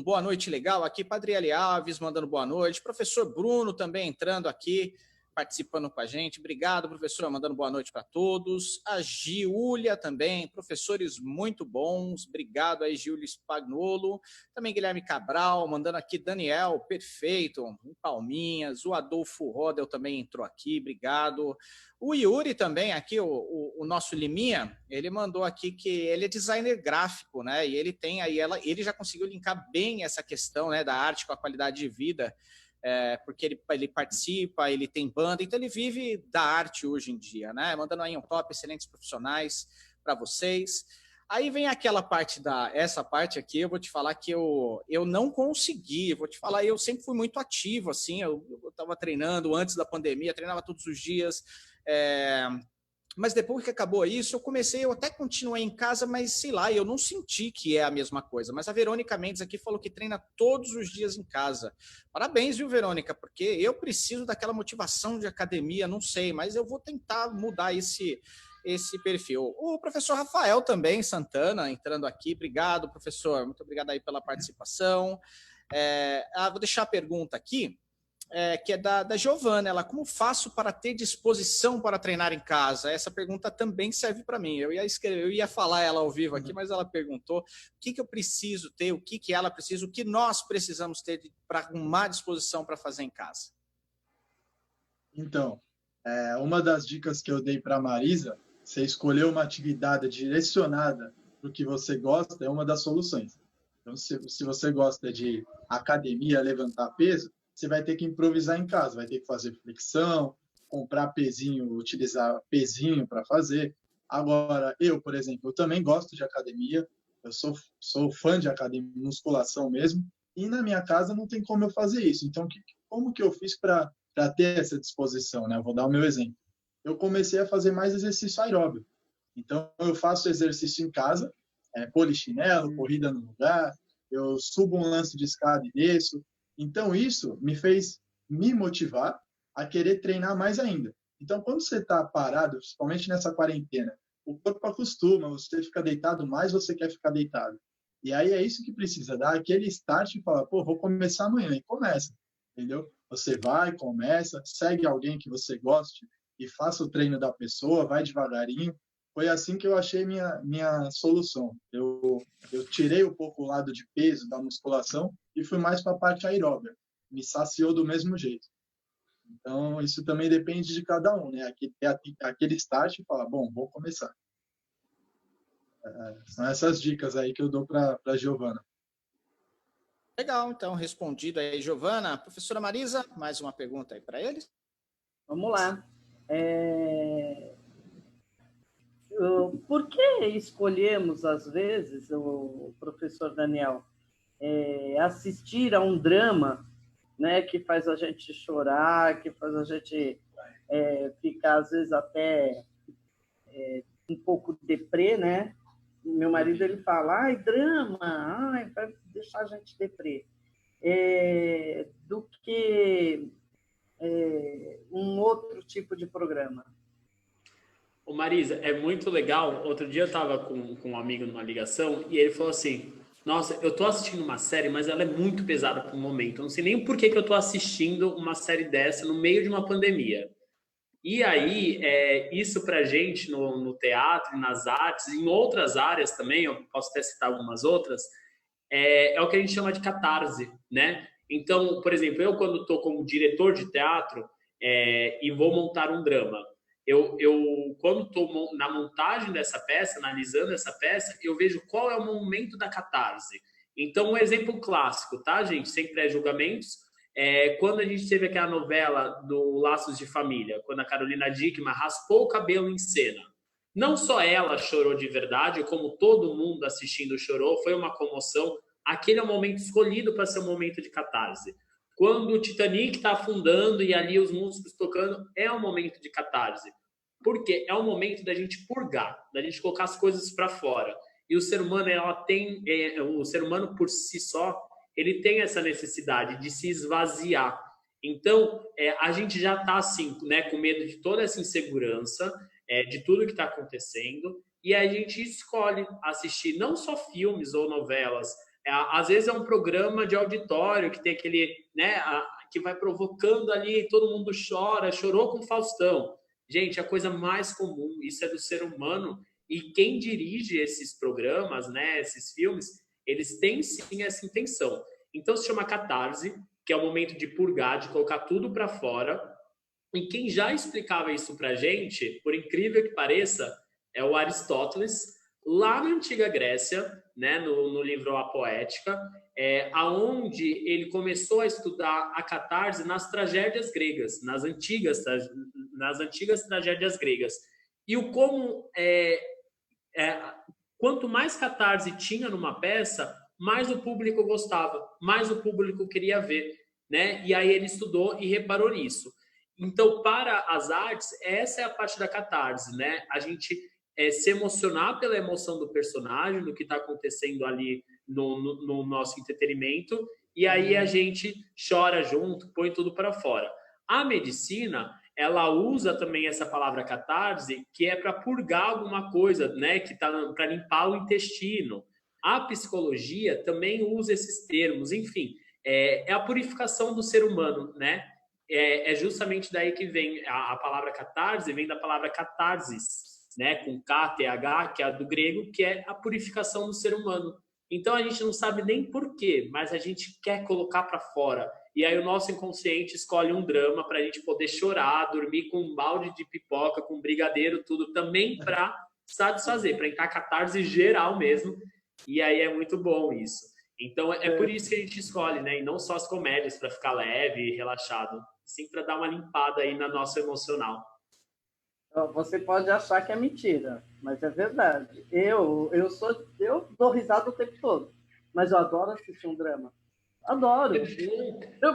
boa noite legal aqui, Padre Eli Alves mandando boa noite, professor Bruno também entrando aqui, participando com a gente. Obrigado, professor, mandando boa noite para todos. A Giulia também, professores muito bons. Obrigado aí, Giulia Spagnolo. Também Guilherme Cabral, mandando aqui. Daniel, perfeito, palminhas. O Adolfo Rodel também entrou aqui, obrigado. O Yuri também, aqui, o nosso Liminha, ele mandou aqui que ele é designer gráfico, né? E ele tem aí, ele já conseguiu linkar bem essa questão, né, da arte com a qualidade de vida. Porque ele participa, ele tem banda, então ele vive da arte hoje em dia, né? Mandando aí um top, excelentes profissionais para vocês. Aí vem aquela parte essa parte aqui, eu vou te falar que eu não consegui, vou te falar, eu sempre fui muito ativo, assim, eu estava treinando antes da pandemia, treinava todos os dias, mas depois que acabou isso, eu até continuei em casa, mas sei lá, eu não senti que é a mesma coisa. Mas a Verônica Mendes aqui falou que treina todos os dias em casa. Parabéns, viu, Verônica? Porque eu preciso daquela motivação de academia, não sei, mas eu vou tentar mudar esse perfil. O professor Rafael também, Santana, entrando aqui. Obrigado, professor. Muito obrigado aí pela participação. Vou deixar a pergunta aqui. Que é da Giovana, ela, como faço para ter disposição para treinar em casa? Essa pergunta também serve para mim. Eu ia falar ela ao vivo aqui, mas ela perguntou o que eu preciso ter, o que ela precisa, o que nós precisamos ter para arrumar disposição para fazer em casa. Então, uma das dicas que eu dei para a Marisa, você escolher uma atividade direcionada para o que você gosta, é uma das soluções. Então, se você gosta de academia, levantar peso, você vai ter que improvisar em casa, vai ter que fazer flexão, comprar pezinho, utilizar pezinho para fazer. Agora, por exemplo, eu também gosto de academia, eu sou fã de academia, musculação mesmo, e na minha casa não tem como eu fazer isso. Então, como que eu fiz para ter essa disposição, né? Eu vou dar o meu exemplo. Eu comecei a fazer mais exercício aeróbico. Então, eu faço exercício em casa, polichinelo, corrida no lugar, eu subo um lance de escada e desço. Então, isso me fez me motivar a querer treinar mais ainda. Então, quando você está parado, principalmente nessa quarentena, o corpo acostuma, você fica deitado mais, você quer ficar deitado. E aí é isso que precisa, dar aquele start e falar, vou começar amanhã. E começa, entendeu? Você vai, começa, segue alguém que você goste e faça o treino da pessoa, vai devagarinho. Foi assim que eu achei minha solução. Eu tirei um pouco o lado de peso da musculação e fui mais para a parte aeróbica. Me saciou do mesmo jeito. Então, isso também depende de cada um, né? Aquele start e falar, vou começar. São essas dicas aí que eu dou para a Giovana. Legal, então, respondido aí, Giovana. Professora Marisa, mais uma pergunta aí para eles? Vamos lá. Por que escolhemos, às vezes, o professor Daniel, assistir a um drama, né, que faz a gente chorar, que faz a gente ficar, às vezes, até um pouco deprê, né? Meu marido, ele fala, drama, vai deixar a gente deprê. Do que um outro tipo de programa. Ô Marisa, é muito legal. Outro dia eu estava com um amigo numa ligação e ele falou assim, nossa, eu tô assistindo uma série, mas ela é muito pesada para o momento. Eu não sei nem por que eu tô assistindo uma série dessa no meio de uma pandemia. E aí, isso pra gente no teatro, nas artes, em outras áreas também, eu posso até citar algumas outras, é o que a gente chama de catarse, né? Então, por exemplo, eu quando estou como diretor de teatro e vou montar um drama, eu quando estou na montagem dessa peça, analisando essa peça, eu vejo qual é o momento da catarse. Então, um exemplo clássico, tá, gente? Sem pré-julgamentos, quando a gente teve aquela novela do Laços de Família, quando a Carolina Dickmann raspou o cabelo em cena. Não só ela chorou de verdade, como todo mundo assistindo chorou, foi uma comoção. Aquele é o momento escolhido para ser um momento de catarse. quando o Titanic está afundando e ali os músicos tocando, é um momento de catarse. Porque é um momento da gente purgar, da gente colocar as coisas para fora. E o ser humano, o ser humano por si só, ele tem essa necessidade de se esvaziar. Então, a gente já está assim, né, com medo de toda essa insegurança, de tudo que está acontecendo, e a gente escolhe assistir não só filmes ou novelas, às vezes é um programa de auditório que tem aquele, né, que vai provocando ali, todo mundo chora, chorou com Faustão. Gente, a coisa mais comum, isso é do ser humano, e quem dirige esses programas, né, esses filmes, eles têm sim essa intenção. Então se chama catarse, que é o momento de purgar, de colocar tudo para fora. E quem já explicava isso para gente, por incrível que pareça, é o Aristóteles, lá na antiga Grécia, né, no livro A Poética, aonde ele começou a estudar a catarse nas tragédias gregas, nas antigas tragédias gregas. E o como quanto mais catarse tinha numa peça, mais o público gostava, mais o público queria ver, né? E aí ele estudou e reparou nisso. Então, para as artes, essa é a parte da catarse, né? A gente se emocionar pela emoção do personagem, do que está acontecendo ali no nosso entretenimento, e aí a gente chora junto, põe tudo para fora. A medicina, ela usa também essa palavra catarse, que é para purgar alguma coisa, né? Que tá para limpar o intestino. A psicologia também usa esses termos, enfim, é a purificação do ser humano, né? É justamente daí que vem a palavra catarse, vem da palavra catarsis, né? Com K, TH, que é a do grego, que é a purificação do ser humano. Então a gente não sabe nem por quê, mas a gente quer colocar para fora. E aí o nosso inconsciente escolhe um drama para a gente poder chorar, dormir com um balde de pipoca, com brigadeiro, tudo também para satisfazer, para entrar catarse geral mesmo. E aí é muito bom isso. Então é por isso que a gente escolhe, né? E não só as comédias para ficar leve e relaxado, sim para dar uma limpada aí na nossa emocional. Você pode achar que é mentira, mas é verdade. Eu dou risada o tempo todo, mas eu adoro assistir um drama. Adoro.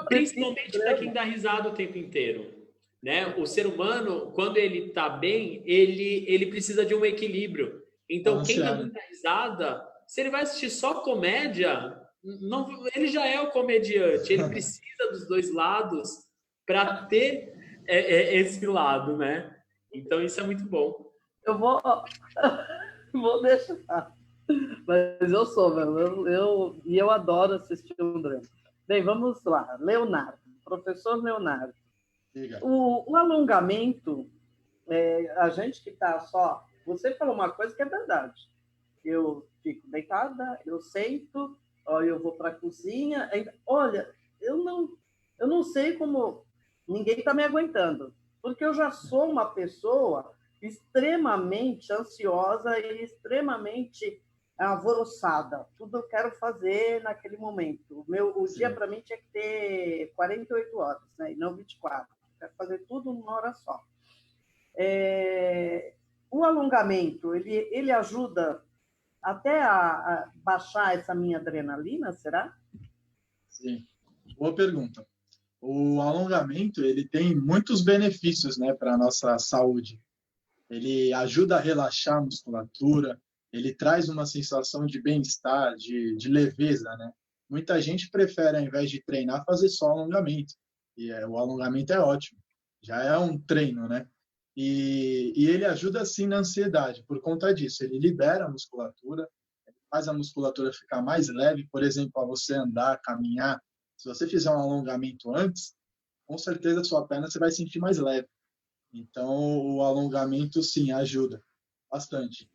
Principalmente para quem dá risada o tempo inteiro, né? O ser humano, quando ele está bem, ele precisa de um equilíbrio. Então, quem dá muita risada, se ele vai assistir só comédia, não, ele já é o comediante. Ele precisa dos dois lados para ter esse lado, né? Então, isso é muito bom. Eu vou deixar. Mas eu sou, eu adoro assistir um drama. Bem, vamos lá. Leonardo, professor Leonardo. O alongamento, a gente que está só... Você falou uma coisa que é verdade. Eu fico deitada, eu sento, eu vou para a cozinha. Olha, eu não sei como... Ninguém está me aguentando. Porque eu já sou uma pessoa extremamente ansiosa e extremamente alvoroçada. Tudo eu quero fazer naquele momento. O dia, para mim, tinha que ter 48 horas, né? E não 24. Eu quero fazer tudo numa hora só. O alongamento, ele ajuda até a baixar essa minha adrenalina, será? Sim. Boa pergunta. O alongamento, ele tem muitos benefícios, né, para a nossa saúde. Ele ajuda a relaxar a musculatura, ele traz uma sensação de bem-estar, de leveza, né? Muita gente prefere, ao invés de treinar, fazer só alongamento. E o alongamento é ótimo, já é um treino, né? E ele ajuda, sim, na ansiedade, por conta disso. Ele libera a musculatura, faz a musculatura ficar mais leve, por exemplo, a você andar, caminhar. Se você fizer um alongamento antes, com certeza a sua perna você vai sentir mais leve. Então, o alongamento, sim, ajuda bastante.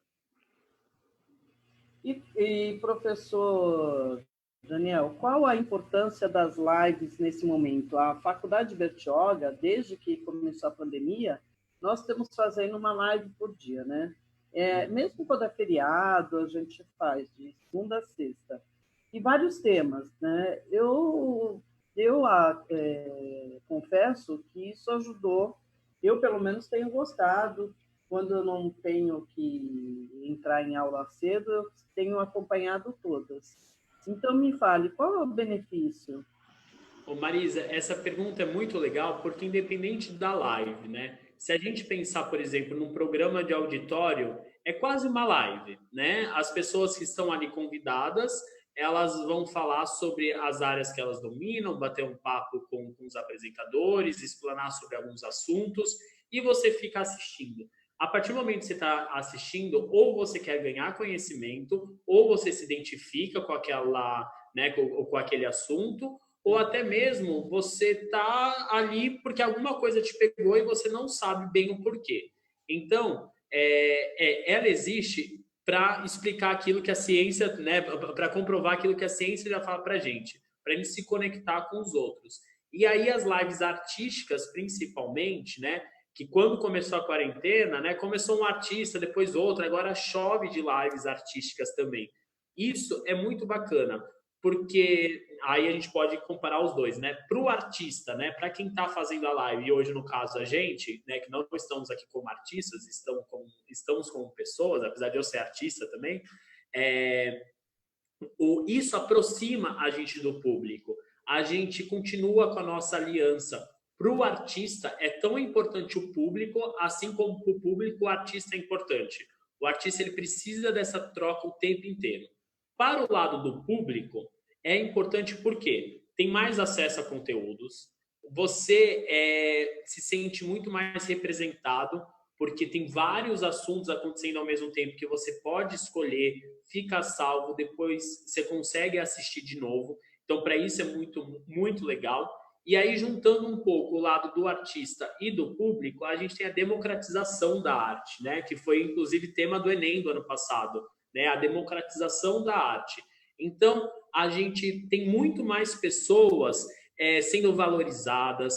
E professor Daniel, qual a importância das lives nesse momento? A Faculdade de Bertioga, desde que começou a pandemia, nós estamos fazendo uma live por dia, né? Mesmo quando é feriado, a gente faz de segunda a sexta. E vários temas, né? Eu confesso que isso ajudou. Eu, pelo menos, tenho gostado. Quando eu não tenho que entrar em aula cedo, eu tenho acompanhado todas. Então, me fale, qual é o benefício? Ô Marisa, essa pergunta é muito legal porque independente da live, né? Se a gente pensar, por exemplo, num programa de auditório, é quase uma live, né? As pessoas que estão ali convidadas, elas vão falar sobre as áreas que elas dominam, bater um papo com os apresentadores, explanar sobre alguns assuntos e você fica assistindo. A partir do momento que você está assistindo, ou você quer ganhar conhecimento, ou você se identifica com aquela, né, com aquele assunto, ou até mesmo você está ali porque alguma coisa te pegou e você não sabe bem o porquê. Então, ela existe para explicar aquilo que a ciência, né, para comprovar aquilo que a ciência já fala para a gente se conectar com os outros. E aí as lives artísticas, principalmente, né, que quando começou a quarentena, né, começou um artista, depois outro, agora chove de lives artísticas também. Isso é muito bacana, porque aí a gente pode comparar os dois, né? Para o artista, né? Para quem está fazendo a live, e hoje no caso a gente, né? Que não estamos aqui como artistas, estamos como pessoas, apesar de eu ser artista também, isso aproxima a gente do público. A gente continua com a nossa aliança. Para o artista é tão importante o público, assim como para o público o artista é importante. O artista ele precisa dessa troca o tempo inteiro. Para o lado do público, é importante porque tem mais acesso a conteúdos, você se sente muito mais representado, porque tem vários assuntos acontecendo ao mesmo tempo que você pode escolher, fica salvo, depois você consegue assistir de novo. Então, para isso é muito, muito legal. E aí, juntando um pouco o lado do artista e do público, a gente tem a democratização da arte, né? Que foi, inclusive, tema do Enem do ano passado, né? A democratização da arte. Então, a gente tem muito mais pessoas sendo valorizadas,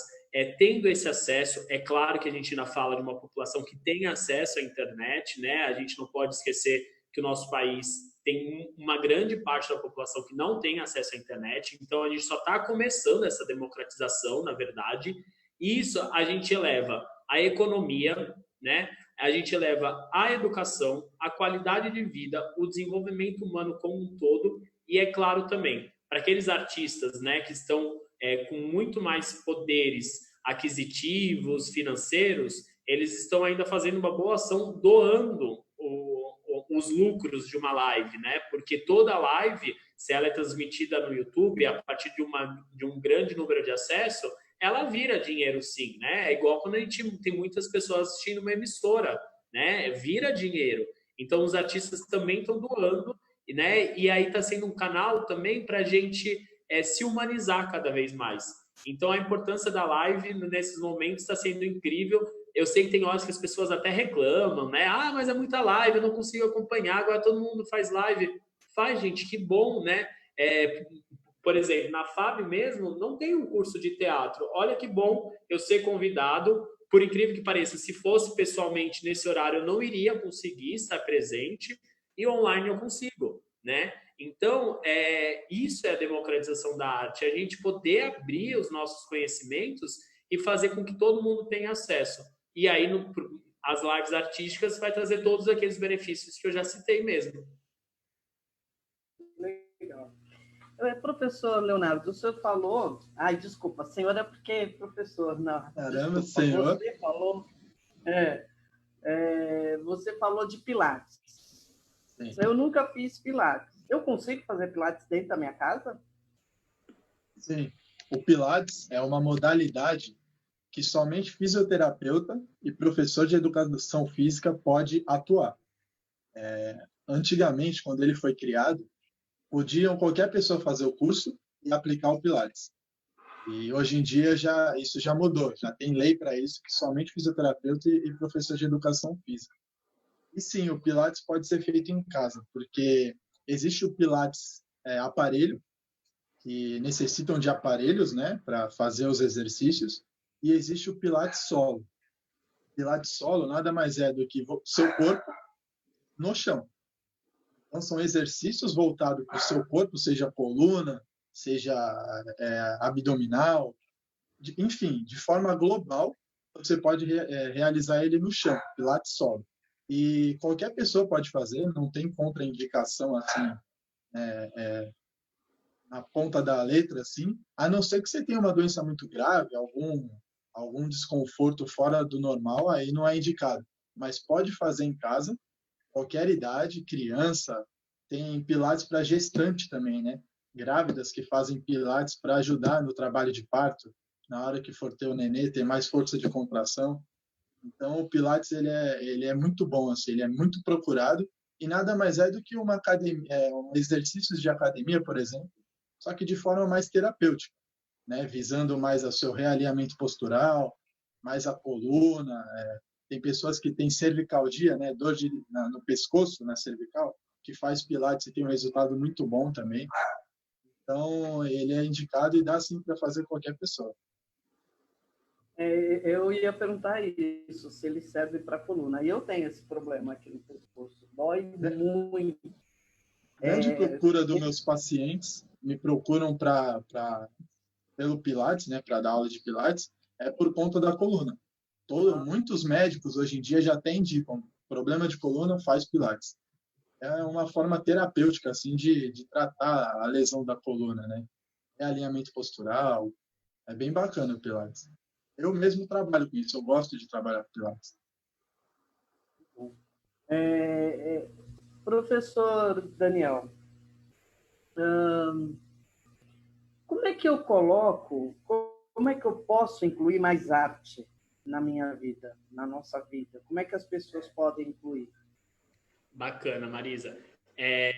tendo esse acesso. É claro que a gente ainda fala de uma população que tem acesso à internet, né? A gente não pode esquecer que o nosso país tem uma grande parte da população que não tem acesso à internet, então a gente só está começando essa democratização, na verdade, e isso a gente eleva a economia, né? A gente eleva a educação, a qualidade de vida, o desenvolvimento humano como um todo, e é claro também, para aqueles artistas, né, que estão com muito mais poderes aquisitivos, financeiros, eles estão ainda fazendo uma boa ação doando os lucros de uma live, né? Porque toda live, se ela é transmitida no YouTube, a partir de um grande número de acesso, ela vira dinheiro sim, né? É igual quando a gente tem muitas pessoas assistindo uma emissora, né? Vira dinheiro. Então, os artistas também estão doando, né? E aí está sendo um canal também para a gente se humanizar cada vez mais. Então, a importância da live nesses momentos está sendo incrível. Eu sei que tem horas que as pessoas até reclamam, né? Ah, mas é muita live, eu não consigo acompanhar, agora todo mundo faz live. Faz, gente, que bom, né? Por exemplo, na FAB mesmo, não tem um curso de teatro. Olha que bom eu ser convidado. Por incrível que pareça, se fosse pessoalmente nesse horário, eu não iria conseguir estar presente, e online eu consigo, né? Então, isso é a democratização da arte, a gente poder abrir os nossos conhecimentos e fazer com que todo mundo tenha acesso. E aí, as lives artísticas vai trazer todos aqueles benefícios que eu já citei mesmo. Legal. Professor Leonardo, o senhor falou... Ai, desculpa, senhor é porque é professor, não. Caramba, desculpa, senhor. Você falou... você falou de Pilates. Sim. Eu nunca fiz Pilates. Eu consigo fazer Pilates dentro da minha casa? Sim. O Pilates é uma modalidade que somente fisioterapeuta e professor de educação física pode atuar. Antigamente, quando ele foi criado, qualquer pessoa fazer o curso e aplicar o Pilates. E hoje em dia isso já mudou, já tem lei para isso, que somente fisioterapeuta e professor de educação física. E sim, o Pilates pode ser feito em casa, porque existe o Pilates aparelho, que necessitam de aparelhos, né, para fazer os exercícios, e existe o Pilates solo. O Pilates solo nada mais é do que seu corpo no chão. Então, são exercícios voltados para o seu corpo, seja coluna, seja abdominal, enfim, de forma global, você pode realizar ele no chão, Pilates solo. E qualquer pessoa pode fazer, não tem contraindicação assim, na ponta da letra, assim, a não ser que você tenha uma doença muito grave, algum desconforto fora do normal, aí não é indicado. Mas pode fazer em casa, qualquer idade, criança, tem pilates para gestante também, né? Grávidas que fazem pilates para ajudar no trabalho de parto, na hora que for ter o nenê, ter mais força de contração. Então, o pilates ele é muito bom, assim, ele é muito procurado e nada mais é do que uma academia, um exercícios de academia, por exemplo, só que de forma mais terapêutica, né? Visando mais o seu realinhamento postural, mais a coluna. Tem pessoas que têm cervicalgia, né? Dor no pescoço, na cervical, que faz pilates e tem um resultado muito bom também. Então, ele é indicado e dá sim para fazer qualquer pessoa. Eu ia perguntar isso, se ele serve para coluna. E eu tenho esse problema aqui no pescoço, dói muito. Grande procura dos meus pacientes, me procuram pelo Pilates, né, para dar aula de Pilates, é por conta da coluna. Muitos médicos hoje em dia já têm indicam problema de coluna, faz Pilates. É uma forma terapêutica assim de tratar a lesão da coluna, né? É alinhamento postural, é bem bacana o Pilates. Eu mesmo trabalho com isso, eu gosto de trabalhar com Pilates. Professor Daniel, como é que eu coloco, como é que eu posso incluir mais arte na minha vida, na nossa vida? Como é que as pessoas podem incluir? Bacana, Marisa. É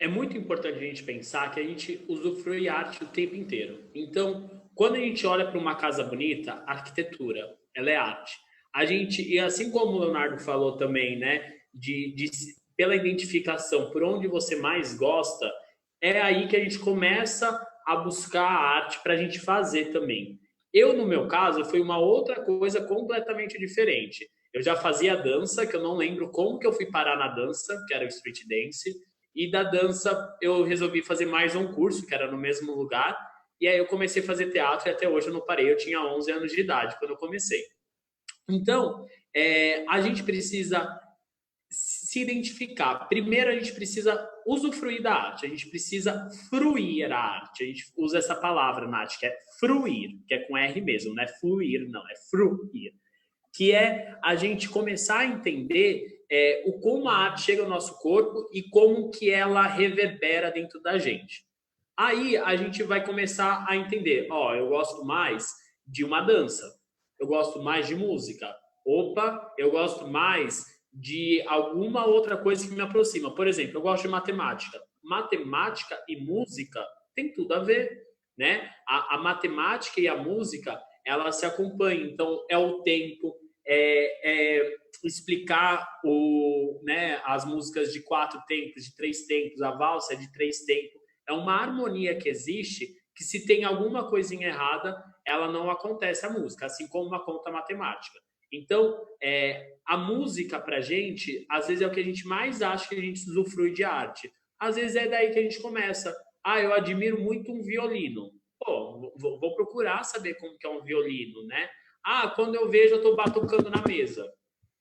muito importante a gente pensar que a gente usufrui arte o tempo inteiro. Então, quando a gente olha para uma casa bonita, a arquitetura, ela é arte. E assim como o Leonardo falou também, né, pela identificação por onde você mais gosta, é aí que a gente começa a buscar a arte para a gente fazer também. Eu, no meu caso, foi uma outra coisa completamente diferente. Eu já fazia dança, que eu não lembro como que eu fui parar na dança, que era o street dance. E da dança eu resolvi fazer mais um curso, que era no mesmo lugar. E aí eu comecei a fazer teatro e até hoje eu não parei. Eu tinha 11 anos de idade quando eu comecei. Então, a gente precisa se identificar. Primeiro, a gente precisa usufruir da arte. A gente precisa fruir a arte. A gente usa essa palavra na arte, que é fruir, que é com R mesmo. Não é fluir, não. É fruir. Que é a gente começar a entender o como a arte chega ao nosso corpo e como que ela reverbera dentro da gente. Aí a gente vai começar a entender, eu gosto mais de uma dança, eu gosto mais de música, eu gosto mais de alguma outra coisa que me aproxima. Por exemplo, eu gosto de matemática. Matemática e música tem tudo a ver, né? A matemática e a música, elas se acompanham, então é o tempo, explicar as músicas de 4 tempos, de 3 tempos, a valsa é de 3 tempos. É uma harmonia que existe que se tem alguma coisinha errada, ela não acontece a música, assim como uma conta matemática. Então, a música pra gente, às vezes é o que a gente mais acha que a gente usufrui de arte. Às vezes é daí que a gente começa. Eu admiro muito um violino. Pô, vou procurar saber como que é um violino, né? Quando eu vejo, eu estou batucando na mesa.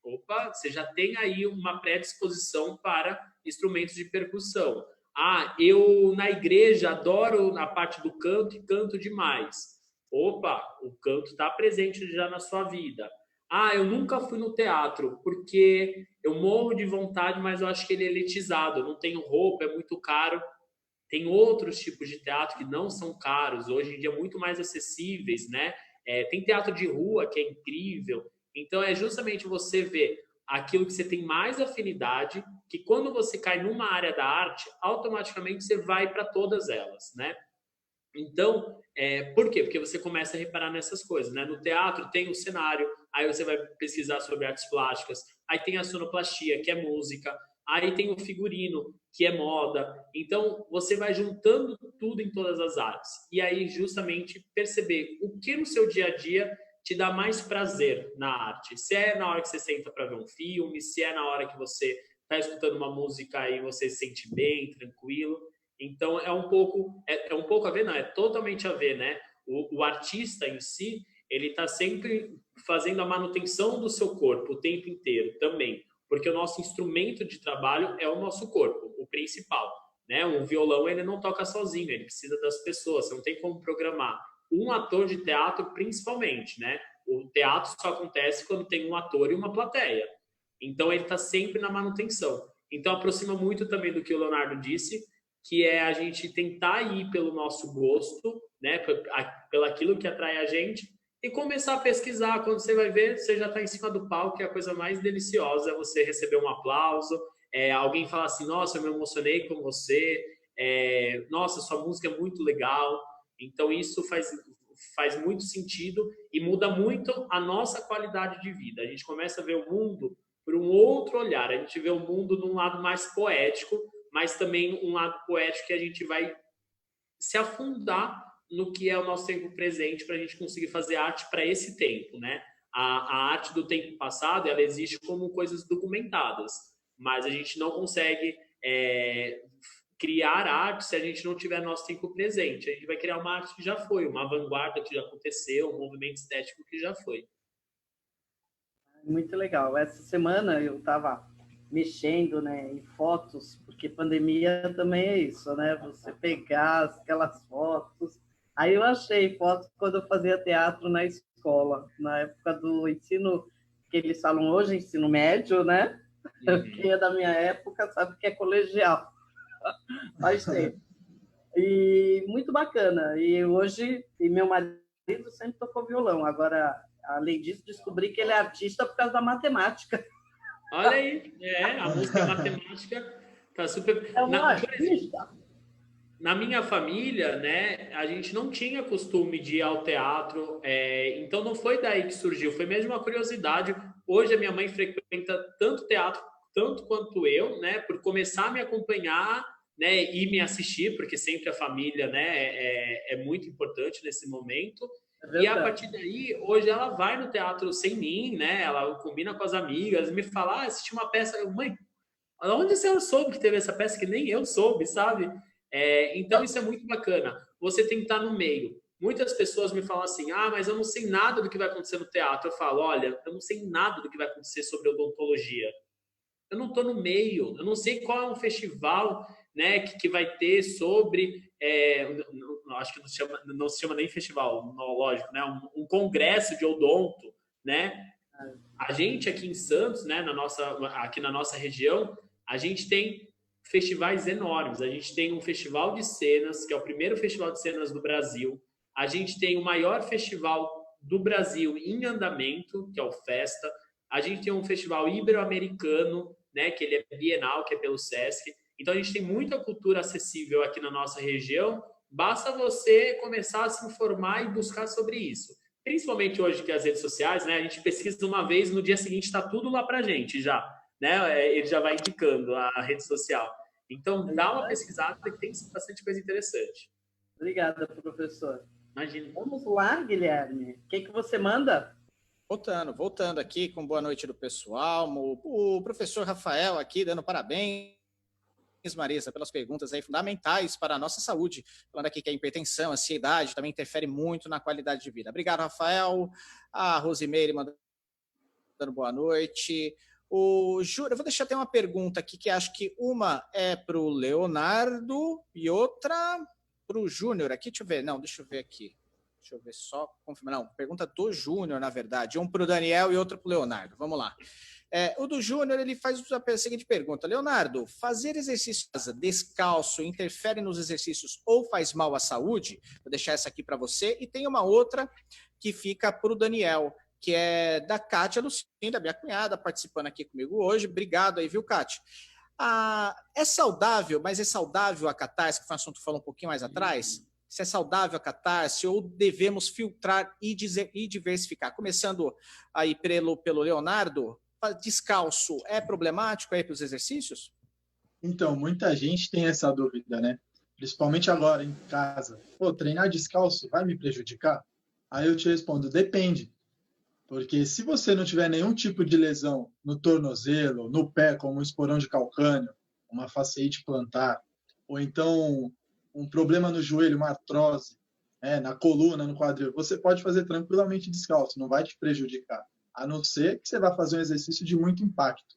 Opa, você já tem aí uma predisposição para instrumentos de percussão. Eu na igreja adoro a parte do canto e canto demais. Opa, o canto está presente já na sua vida. Eu nunca fui no teatro porque eu morro de vontade, mas eu acho que ele é elitizado. Eu não tenho roupa, é muito caro. Tem outros tipos de teatro que não são caros, hoje em dia muito mais acessíveis, né? Tem teatro de rua que é incrível. Então é justamente você ver aquilo que você tem mais afinidade, que quando você cai numa área da arte, automaticamente você vai para todas elas, né? Então, por quê? Porque você começa a reparar nessas coisas, né? No teatro tem o cenário, aí você vai pesquisar sobre artes plásticas, aí tem a sonoplastia, que é música, aí tem o figurino, que é moda. Então, você vai juntando tudo em todas as artes. E aí, justamente, perceber o que no seu dia a dia te dá mais prazer na arte. Se é na hora que você senta para ver um filme, se é na hora que você está escutando uma música e você se sente bem, tranquilo. Então, é um pouco a ver, não, é totalmente a ver, né? O artista em si, ele está sempre fazendo a manutenção do seu corpo o tempo inteiro também, porque o nosso instrumento de trabalho é o nosso corpo, o principal. né? Um violão, ele não toca sozinho, ele precisa das pessoas, você não tem como programar. Um ator de teatro, principalmente, né? O teatro só acontece quando tem um ator e uma plateia. Então, ele está sempre na manutenção. Então, aproxima muito também do que o Leonardo disse, que é a gente tentar ir pelo nosso gosto, né? Pelo aquilo que atrai a gente, e começar a pesquisar. Quando você vai ver, você já está em cima do palco, e a coisa mais deliciosa é você receber um aplauso, alguém falar assim, nossa, eu me emocionei com você, nossa, sua música é muito legal. Então, isso faz muito sentido e muda muito a nossa qualidade de vida. A gente começa a ver o mundo por um outro olhar, a gente vê o mundo num lado mais poético, mas também um lado poético que a gente vai se afundar no que é o nosso tempo presente para a gente conseguir fazer arte para esse tempo, né? A arte do tempo passado, ela existe como coisas documentadas, mas a gente não consegue criar arte se a gente não tiver nosso tempo presente. A gente vai criar uma arte que já foi, uma vanguarda que já aconteceu, um movimento estético que já foi. Muito legal. Essa semana eu estava mexendo, né, em fotos, porque pandemia também é isso, né? Você pegar aquelas fotos. Aí eu achei fotos quando eu fazia teatro na escola, na época do ensino, que eles falam hoje, ensino médio, né? Quem é da minha época sabe que é colegial. Faz tempo. E muito bacana. E hoje, meu marido sempre tocou violão. Agora, além disso, descobri que ele é artista por causa da matemática. Olha aí, a música matemática tá super... É um artista. Na minha família, né, a gente não tinha costume de ir ao teatro, então não foi daí que surgiu, foi mesmo uma curiosidade. Hoje a minha mãe frequenta tanto teatro, tanto quanto eu, né, por começar a me acompanhar, né, e me assistir, porque sempre a família, né, é muito importante nesse momento. E a partir daí, hoje ela vai no teatro sem mim, né? Ela combina com as amigas, me fala, assisti uma peça. Mãe, onde você soube que teve essa peça que nem eu soube, sabe? Então isso é muito bacana. Você tem que estar no meio. Muitas pessoas me falam assim, mas eu não sei nada do que vai acontecer no teatro. Eu falo, olha, eu não sei nada do que vai acontecer sobre odontologia. Eu não estou no meio, eu não sei qual é um festival, né, que vai ter sobre, acho que não se chama nem festival, lógico, né, um congresso de odonto, né? A gente aqui em Santos, né, aqui na nossa região, a gente tem festivais enormes. A gente tem um festival de cenas, que é o primeiro festival de cenas do Brasil. A gente tem o maior festival do Brasil em andamento, que é o Festa. A gente tem um festival ibero-americano, né, que ele é bienal, que é pelo Sesc. Então, a gente tem muita cultura acessível aqui na nossa região. Basta você começar a se informar e buscar sobre isso. Principalmente hoje que as redes sociais, né, a gente pesquisa uma vez, no dia seguinte está tudo lá para a gente já. Né? Ele já vai indicando a rede social. Então, dá uma pesquisada que tem bastante coisa interessante. Obrigada, professor. Imagina. Vamos lá, Guilherme. O que você manda? Voltando aqui com boa noite do pessoal. O professor Rafael aqui dando parabéns, Marisa, pelas perguntas aí fundamentais para a nossa saúde. Falando aqui que a hipertensão, a ansiedade também interfere muito na qualidade de vida. Obrigado, Rafael. A Rosimeire mandando boa noite. O Júnior, eu vou deixar até uma pergunta aqui, que acho que uma é para o Leonardo e outra para o Júnior aqui. Deixa eu ver aqui. Deixa eu ver só, confirmar. Não, pergunta do Júnior, na verdade. Um para o Daniel e outro para o Leonardo. Vamos lá. O do Júnior, ele faz a seguinte pergunta. Leonardo, fazer exercício descalço interfere nos exercícios ou faz mal à saúde? Vou deixar essa aqui para você. E tem uma outra que fica para o Daniel, que é da Kátia Lucinda, minha cunhada, participando aqui comigo hoje. Obrigado aí, viu, Kátia? É saudável, mas é saudável a catarse, que foi um assunto que falou um pouquinho mais atrás? Se é saudável a catarse ou devemos filtrar e diversificar? Começando aí pelo Leonardo, descalço é problemático aí para os exercícios? Então, muita gente tem essa dúvida, né? Principalmente agora, em casa. Treinar descalço vai me prejudicar? Aí eu te respondo, depende. Porque se você não tiver nenhum tipo de lesão no tornozelo, no pé, como um esporão de calcânio, uma faciite plantar, ou então um problema no joelho, uma artrose, na coluna, no quadril, você pode fazer tranquilamente descalço, não vai te prejudicar. A não ser que você vá fazer um exercício de muito impacto.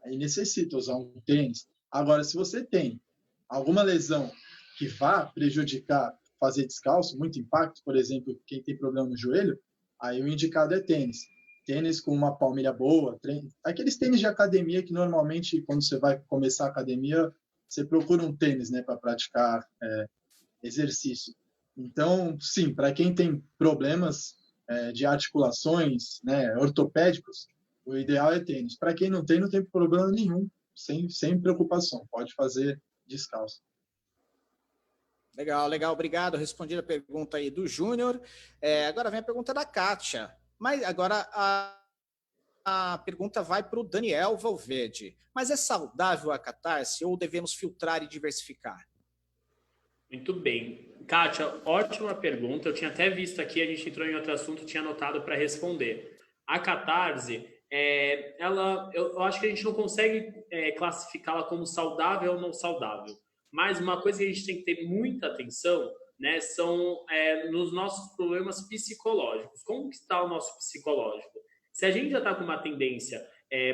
Aí necessita usar um tênis. Agora, se você tem alguma lesão que vá prejudicar fazer descalço, muito impacto, por exemplo, quem tem problema no joelho, aí o indicado é tênis. Tênis com uma palmilha boa, aqueles tênis de academia que normalmente, quando você vai começar a academia, você procura um tênis, né, para praticar exercício. Então, sim, para quem tem problemas de articulações, né, ortopédicos, o ideal é tênis. Para quem não tem problema nenhum, sem preocupação, pode fazer descalço. Legal, legal, obrigado. Respondi a pergunta aí do Júnior. Agora vem a pergunta da Kátia. Mas agora a pergunta vai para o Daniel Valverde. Mas é saudável a catarse ou devemos filtrar e diversificar? Muito bem. Kátia, ótima pergunta. Eu tinha até visto aqui, a gente entrou em outro assunto, tinha anotado para responder. A catarse, eu acho que a gente não consegue classificá-la como saudável ou não saudável. Mas uma coisa que a gente tem que ter muita atenção, né, são nos nossos problemas psicológicos. Como que está o nosso psicológico? Se a gente já está com uma tendência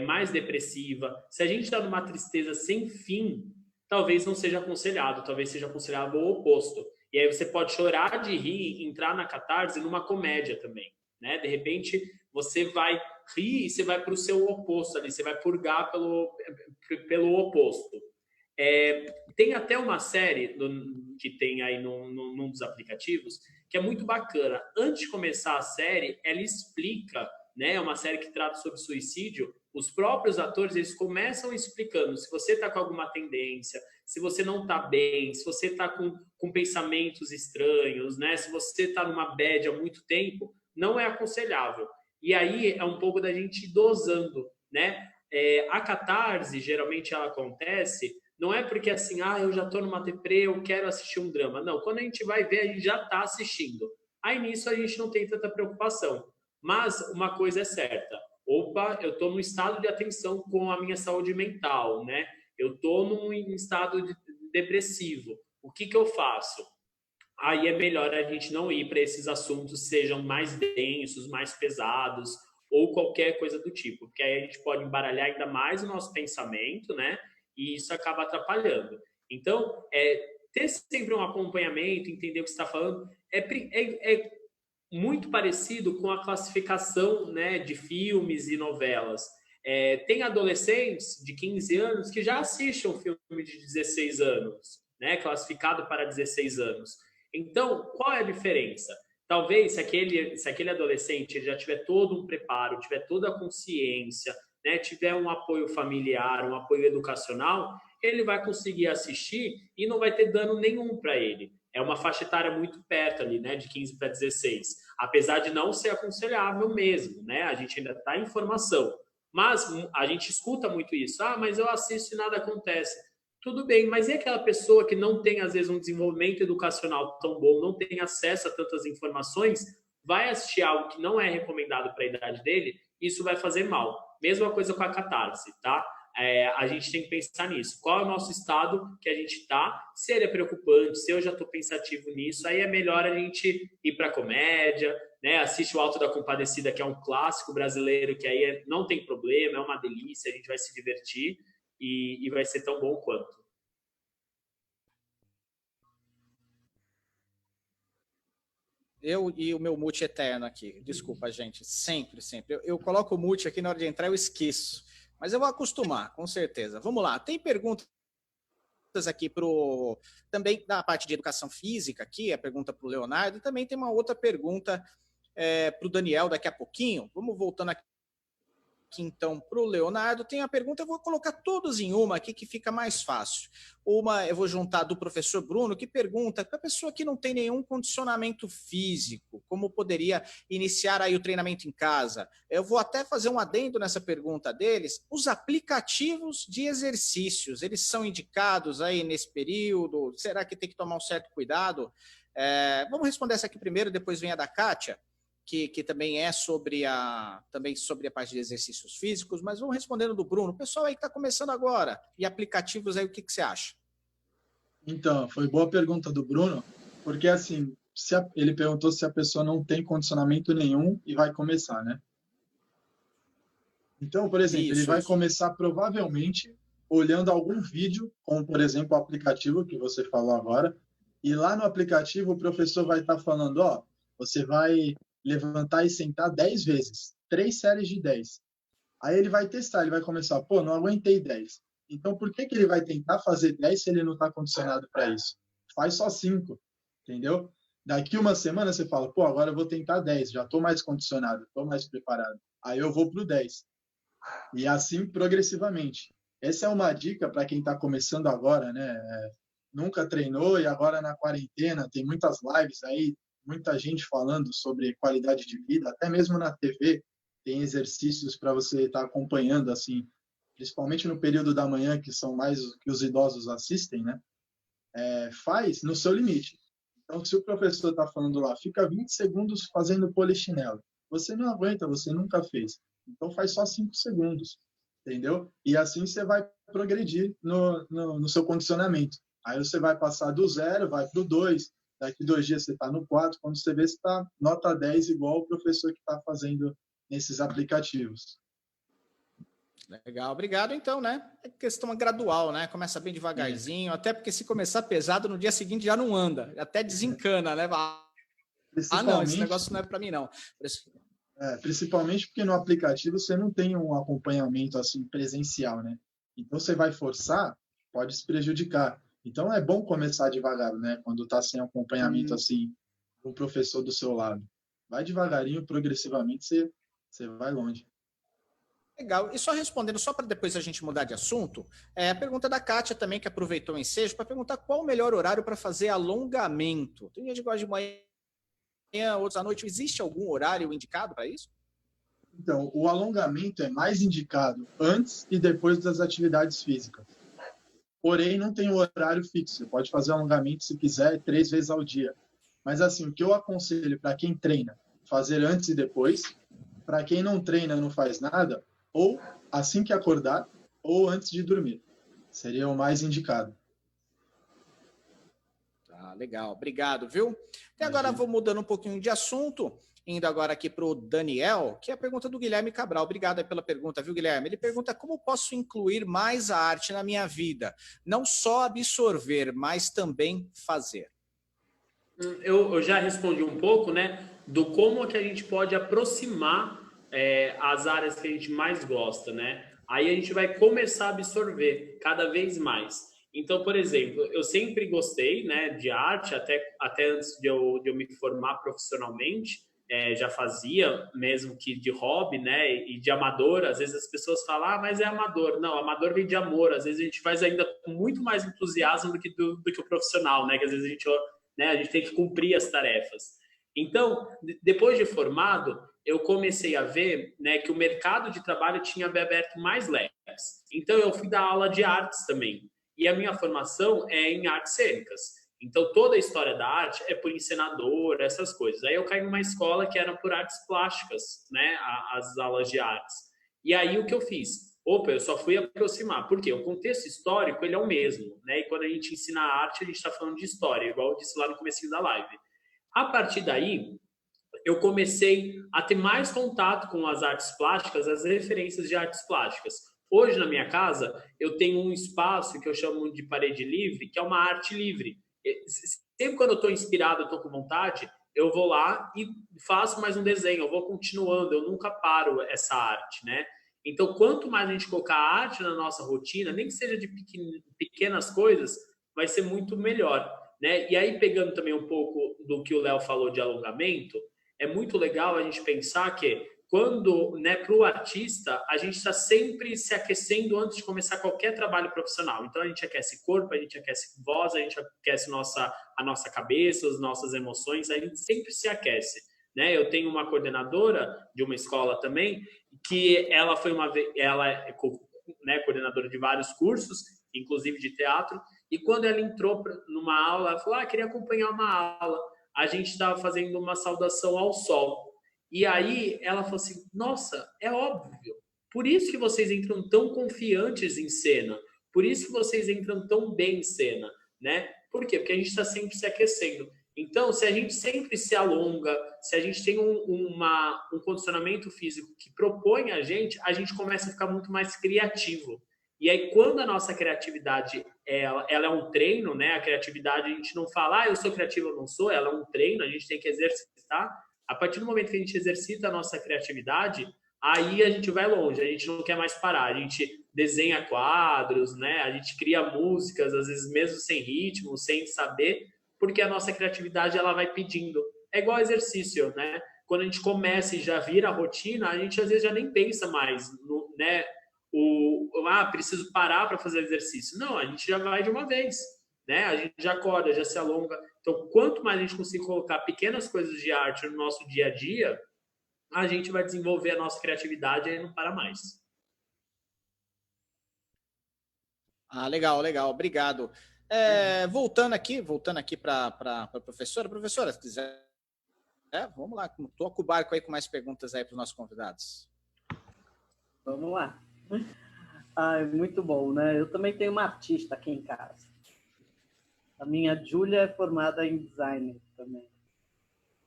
mais depressiva, se a gente está numa tristeza sem fim, talvez não seja aconselhado, talvez seja aconselhado o oposto. E aí você pode chorar de rir, entrar na catarse numa comédia também, né? De repente, você vai rir e você vai para o seu oposto ali, você vai purgar pelo oposto. Tem até uma série que tem aí num dos aplicativos que é muito bacana. Antes de começar a série, ela explica, né? É uma série que trata sobre suicídio. Os próprios atores, eles começam explicando se você está com alguma tendência, se você não está bem, se você está com pensamentos estranhos, né? Se você está numa bad há muito tempo, não é aconselhável. E aí é um pouco da gente ir dosando, né? A catarse, geralmente ela acontece, não é porque assim, eu já estou numa deprê, eu quero assistir um drama. Não, quando a gente vai ver, a gente já está assistindo. Aí nisso a gente não tem tanta preocupação. Mas uma coisa é certa, eu estou num estado de atenção com a minha saúde mental, né? Eu estou num estado depressivo. O que eu faço? Aí é melhor a gente não ir para esses assuntos, sejam mais densos, mais pesados, ou qualquer coisa do tipo, porque aí a gente pode embaralhar ainda mais o nosso pensamento, né? E isso acaba atrapalhando. Então, ter sempre um acompanhamento, entender o que você está falando, é muito parecido com a classificação, né, de filmes e novelas. Tem adolescentes de 15 anos que já assistem um filme de 16 anos, né, classificado para 16 anos. Então, qual é a diferença? Talvez, se aquele adolescente ele já tiver todo um preparo, tiver toda a consciência, né, tiver um apoio familiar, um apoio educacional, ele vai conseguir assistir e não vai ter dano nenhum para ele. É uma faixa etária muito perto ali, né, de 15 para 16. Apesar de não ser aconselhável mesmo, né? A gente ainda está em formação. Mas a gente escuta muito isso. Mas eu assisto e nada acontece. Tudo bem, mas e aquela pessoa que não tem, às vezes, um desenvolvimento educacional tão bom, não tem acesso a tantas informações, vai assistir algo que não é recomendado para a idade dele, isso vai fazer mal. Mesma coisa com a catarse, tá? A gente tem que pensar nisso. Qual é o nosso estado que a gente está? Se ele é preocupante, se eu já estou pensativo nisso, aí é melhor a gente ir para a comédia, né? Assiste o Alto da Compadecida, que é um clássico brasileiro, que aí não tem problema, é uma delícia, a gente vai se divertir e vai ser tão bom quanto. Eu e o meu mute eterno aqui. Desculpa, gente. Sempre. Eu coloco o mute aqui na hora de entrar, eu esqueço. Mas eu vou acostumar, com certeza. Vamos lá. Tem perguntas aqui também da parte de educação física aqui, a pergunta para o Leonardo, e também tem uma outra pergunta para o Daniel daqui a pouquinho. Vamos voltando aqui então para o Leonardo. Tem a pergunta, eu vou colocar todos em uma aqui que fica mais fácil. Uma eu vou juntar do professor Bruno, que pergunta para a pessoa que não tem nenhum condicionamento físico, como poderia iniciar aí o treinamento em casa? Eu vou até fazer um adendo nessa pergunta deles. Os aplicativos de exercícios, eles são indicados aí nesse período? Será que tem que tomar um certo cuidado? Vamos responder essa aqui primeiro, depois vem a da Kátia. Que também é sobre a parte de exercícios físicos, mas vamos respondendo do Bruno. O pessoal aí que está começando agora, e aplicativos aí, o que você acha? Então, foi boa pergunta do Bruno, porque assim, ele perguntou se a pessoa não tem condicionamento nenhum e vai começar, né? Então, por exemplo, ele vai começar provavelmente olhando algum vídeo, como, por exemplo, o aplicativo que você falou agora, e lá no aplicativo o professor vai estar falando, ó, você vai levantar e sentar 10 vezes, 3 séries de 10. Aí ele vai testar, ele vai começar, pô, não aguentei 10. Então, por que ele vai tentar fazer 10 se ele não está condicionado para isso? Faz só 5, entendeu? Daqui uma semana você fala, pô, agora eu vou tentar 10, já estou mais condicionado, estou mais preparado. Aí eu vou para o 10. E assim progressivamente. Essa é uma dica para quem está começando agora, né? Nunca treinou e agora na quarentena tem muitas lives aí, muita gente falando sobre qualidade de vida, até mesmo na TV tem exercícios para você estar acompanhando, assim, principalmente no período da manhã, que são mais que os idosos assistem, né? Faz no seu limite. Então, se o professor está falando lá, fica 20 segundos fazendo polichinelo. Você não aguenta, você nunca fez. Então, faz só 5 segundos, entendeu? E assim você vai progredir no seu condicionamento. Aí você vai passar do 0, vai para o 2, daqui 2 dias você está no 4, quando você vê, você está nota 10, igual o professor que está fazendo nesses aplicativos. Legal, obrigado então, né? É questão gradual, né? Começa bem devagarzinho, até porque se começar pesado, no dia seguinte já não anda, até desencana, né? Não, esse negócio não é para mim, não. Principalmente porque no aplicativo você não tem um acompanhamento assim presencial, né? Então você vai forçar, pode se prejudicar. Então é bom começar devagar, né? Quando está sem acompanhamento assim, o professor do seu lado. Vai devagarinho, progressivamente, você vai longe. Legal. E só respondendo, só para depois a gente mudar de assunto, a pergunta da Kátia também, que aproveitou o ensejo, para perguntar qual o melhor horário para fazer alongamento. Tem gente que gosta de manhã, outros à noite. Existe algum horário indicado para isso? Então, o alongamento é mais indicado antes e depois das atividades físicas. Porém, não tem um horário fixo. Você pode fazer alongamento, se quiser, 3 vezes ao dia. Mas, assim, o que eu aconselho para quem treina, fazer antes e depois. Para quem não treina, não faz nada, ou assim que acordar, ou antes de dormir. Seria o mais indicado. Tá, legal. Obrigado, viu? E agora vou mudando um pouquinho de assunto, indo agora aqui para o Daniel, que é a pergunta do Guilherme Cabral. Obrigado pela pergunta, viu, Guilherme? Ele pergunta como posso incluir mais a arte na minha vida? Não só absorver, mas também fazer. Eu já respondi um pouco, né, do como que a gente pode aproximar as áreas que a gente mais gosta, né? Aí a gente vai começar a absorver cada vez mais. Então, por exemplo, eu sempre gostei, né, de arte, até antes de eu me formar profissionalmente, já fazia, mesmo que de hobby, né, e de amador. Às vezes as pessoas falam, mas é amador. Não, amador vem de amor. Às vezes a gente faz ainda com muito mais entusiasmo do que o profissional, né, que às vezes a gente tem que cumprir as tarefas. Então, depois de formado, eu comecei a ver, né, que o mercado de trabalho tinha aberto mais leques. Então, eu fui dar aula de artes também. E a minha formação é em artes cênicas. Então, toda a história da arte é por encenador, essas coisas. Aí eu caí numa escola que era por artes plásticas, né, as aulas de artes. E aí o que eu fiz? Eu só fui aproximar. Por quê? O contexto histórico, ele é o mesmo, né? E quando a gente ensina arte, a gente está falando de história, igual eu disse lá no começo da live. A partir daí, eu comecei a ter mais contato com as artes plásticas, as referências de artes plásticas. Hoje, na minha casa, eu tenho um espaço que eu chamo de parede livre, que é uma arte livre. Sempre quando eu estou inspirado, eu estou com vontade, eu vou lá e faço mais um desenho, eu vou continuando, eu nunca paro essa arte, né? Então, quanto mais a gente colocar a arte na nossa rotina, nem que seja de pequenas coisas, vai ser muito melhor, né? E aí, pegando também um pouco do que o Léo falou de alongamento, é muito legal a gente pensar que quando, né, para o artista, a gente está sempre se aquecendo antes de começar qualquer trabalho profissional. Então, a gente aquece corpo, a gente aquece voz, a gente aquece a nossa cabeça, as nossas emoções, a gente sempre se aquece, né? Eu tenho uma coordenadora de uma escola também, que ela foi ela é, né, coordenadora de vários cursos, inclusive de teatro, e quando ela entrou numa aula, ela falou, queria acompanhar uma aula. A gente estava fazendo uma saudação ao sol. E aí ela falou assim, nossa, é óbvio, por isso que vocês entram tão confiantes em cena, por isso que vocês entram tão bem em cena, né? Por quê? Porque a gente está sempre se aquecendo. Então, se a gente sempre se alonga, se a gente tem um condicionamento físico que propõe a gente começa a ficar muito mais criativo. E aí, quando a nossa criatividade ela é um treino, né? A criatividade, a gente não fala, eu sou criativo ou não sou, ela é um treino, a gente tem que exercitar. A partir do momento que a gente exercita a nossa criatividade, aí a gente vai longe, a gente não quer mais parar, a gente desenha quadros, né? A gente cria músicas, às vezes mesmo sem ritmo, sem saber, porque a nossa criatividade ela vai pedindo. É igual exercício, né? Quando a gente começa e já vira a rotina, a gente às vezes já nem pensa mais, né? Preciso parar para fazer exercício. Não, a gente já vai de uma vez, né? A gente já acorda, já se alonga. Então, quanto mais a gente conseguir colocar pequenas coisas de arte no nosso dia a dia, a gente vai desenvolver a nossa criatividade e aí não para mais. Legal, legal, obrigado. Voltando aqui para a professora. Professora, se quiser, vamos lá, toca o barco aí com mais perguntas aí para os nossos convidados. Vamos lá. É muito bom, né? Eu também tenho uma artista aqui em casa. A minha Júlia é formada em design também.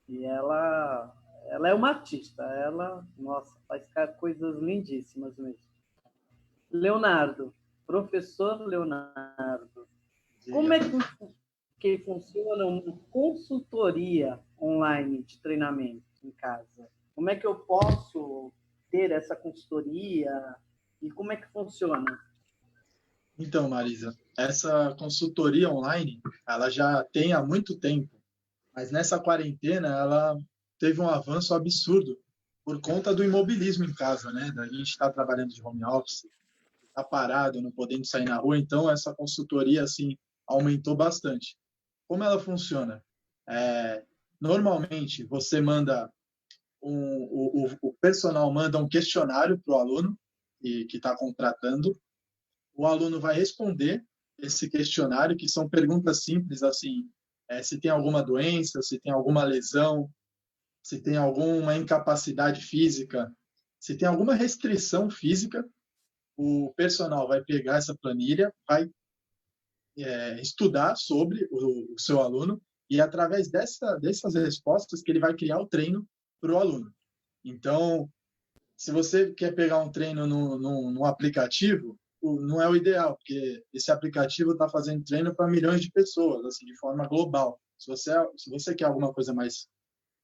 E ela é uma artista. Ela, nossa, faz coisas lindíssimas mesmo. Leonardo, professor Leonardo, como é que funciona uma consultoria online de treinamento em casa? Como é que eu posso ter essa consultoria e como é que funciona? Então, Marisa, essa consultoria online, ela já tem há muito tempo, mas nessa quarentena ela teve um avanço absurdo por conta do imobilismo em casa, né? Da gente estar trabalhando de home office, tá parado, não podendo sair na rua, então essa consultoria assim aumentou bastante. Como ela funciona? Normalmente você manda o personal manda um questionário para o aluno que está contratando. O aluno vai responder esse questionário, que são perguntas simples, assim, se tem alguma doença, se tem alguma lesão, se tem alguma incapacidade física, se tem alguma restrição física. O personal vai pegar essa planilha, vai estudar sobre o seu aluno e, através dessas respostas, que ele vai criar o treino para o aluno. Então, se você quer pegar um treino no aplicativo, não é o ideal, porque esse aplicativo está fazendo treino para milhões de pessoas, assim, de forma global. Se você quer alguma coisa mais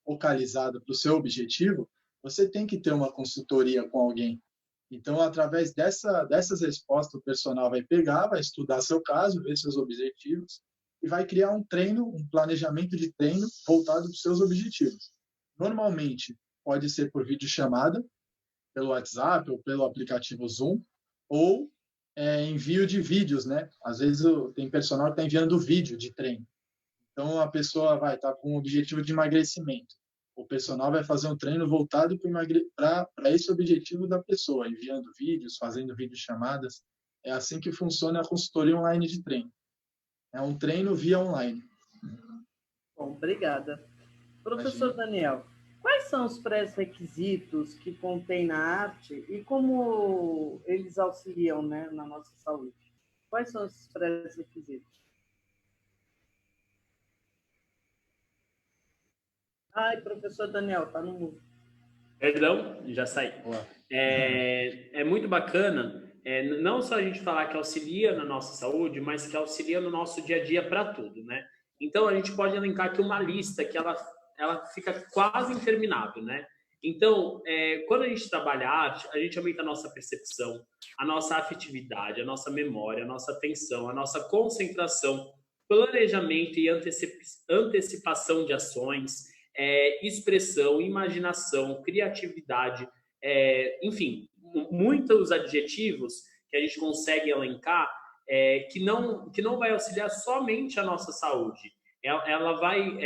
focalizada para o seu objetivo, você tem que ter uma consultoria com alguém. Então, através dessas respostas, o personal vai pegar, vai estudar seu caso, ver seus objetivos e vai criar um treino, um planejamento de treino voltado para os seus objetivos. Normalmente, pode ser por videochamada, pelo WhatsApp ou pelo aplicativo Zoom, ou envio de vídeos, né? Às vezes tem personal que está enviando vídeo de treino. Então, a pessoa vai estar com o objetivo de emagrecimento. O personal vai fazer um treino voltado para esse objetivo da pessoa, enviando vídeos, fazendo videochamadas. É assim que funciona a consultoria online de treino. É um treino via online. Bom, obrigada. Professor Daniel, quais são os pré-requisitos que contém na arte e como eles auxiliam, né, na nossa saúde? Quais são esses pré-requisitos? Professor Daniel, está no mundo. Perdão, já saí. É muito bacana, não só a gente falar que auxilia na nossa saúde, mas que auxilia no nosso dia a dia para tudo, né? Então, a gente pode elencar aqui uma lista que ela fica quase interminável, né? Então, quando a gente trabalha a arte, a gente aumenta a nossa percepção, a nossa afetividade, a nossa memória, a nossa atenção, a nossa concentração, planejamento e antecipação de ações, expressão, imaginação, criatividade, enfim, muitos adjetivos que a gente consegue elencar que não vai auxiliar somente a nossa saúde. Ela vai,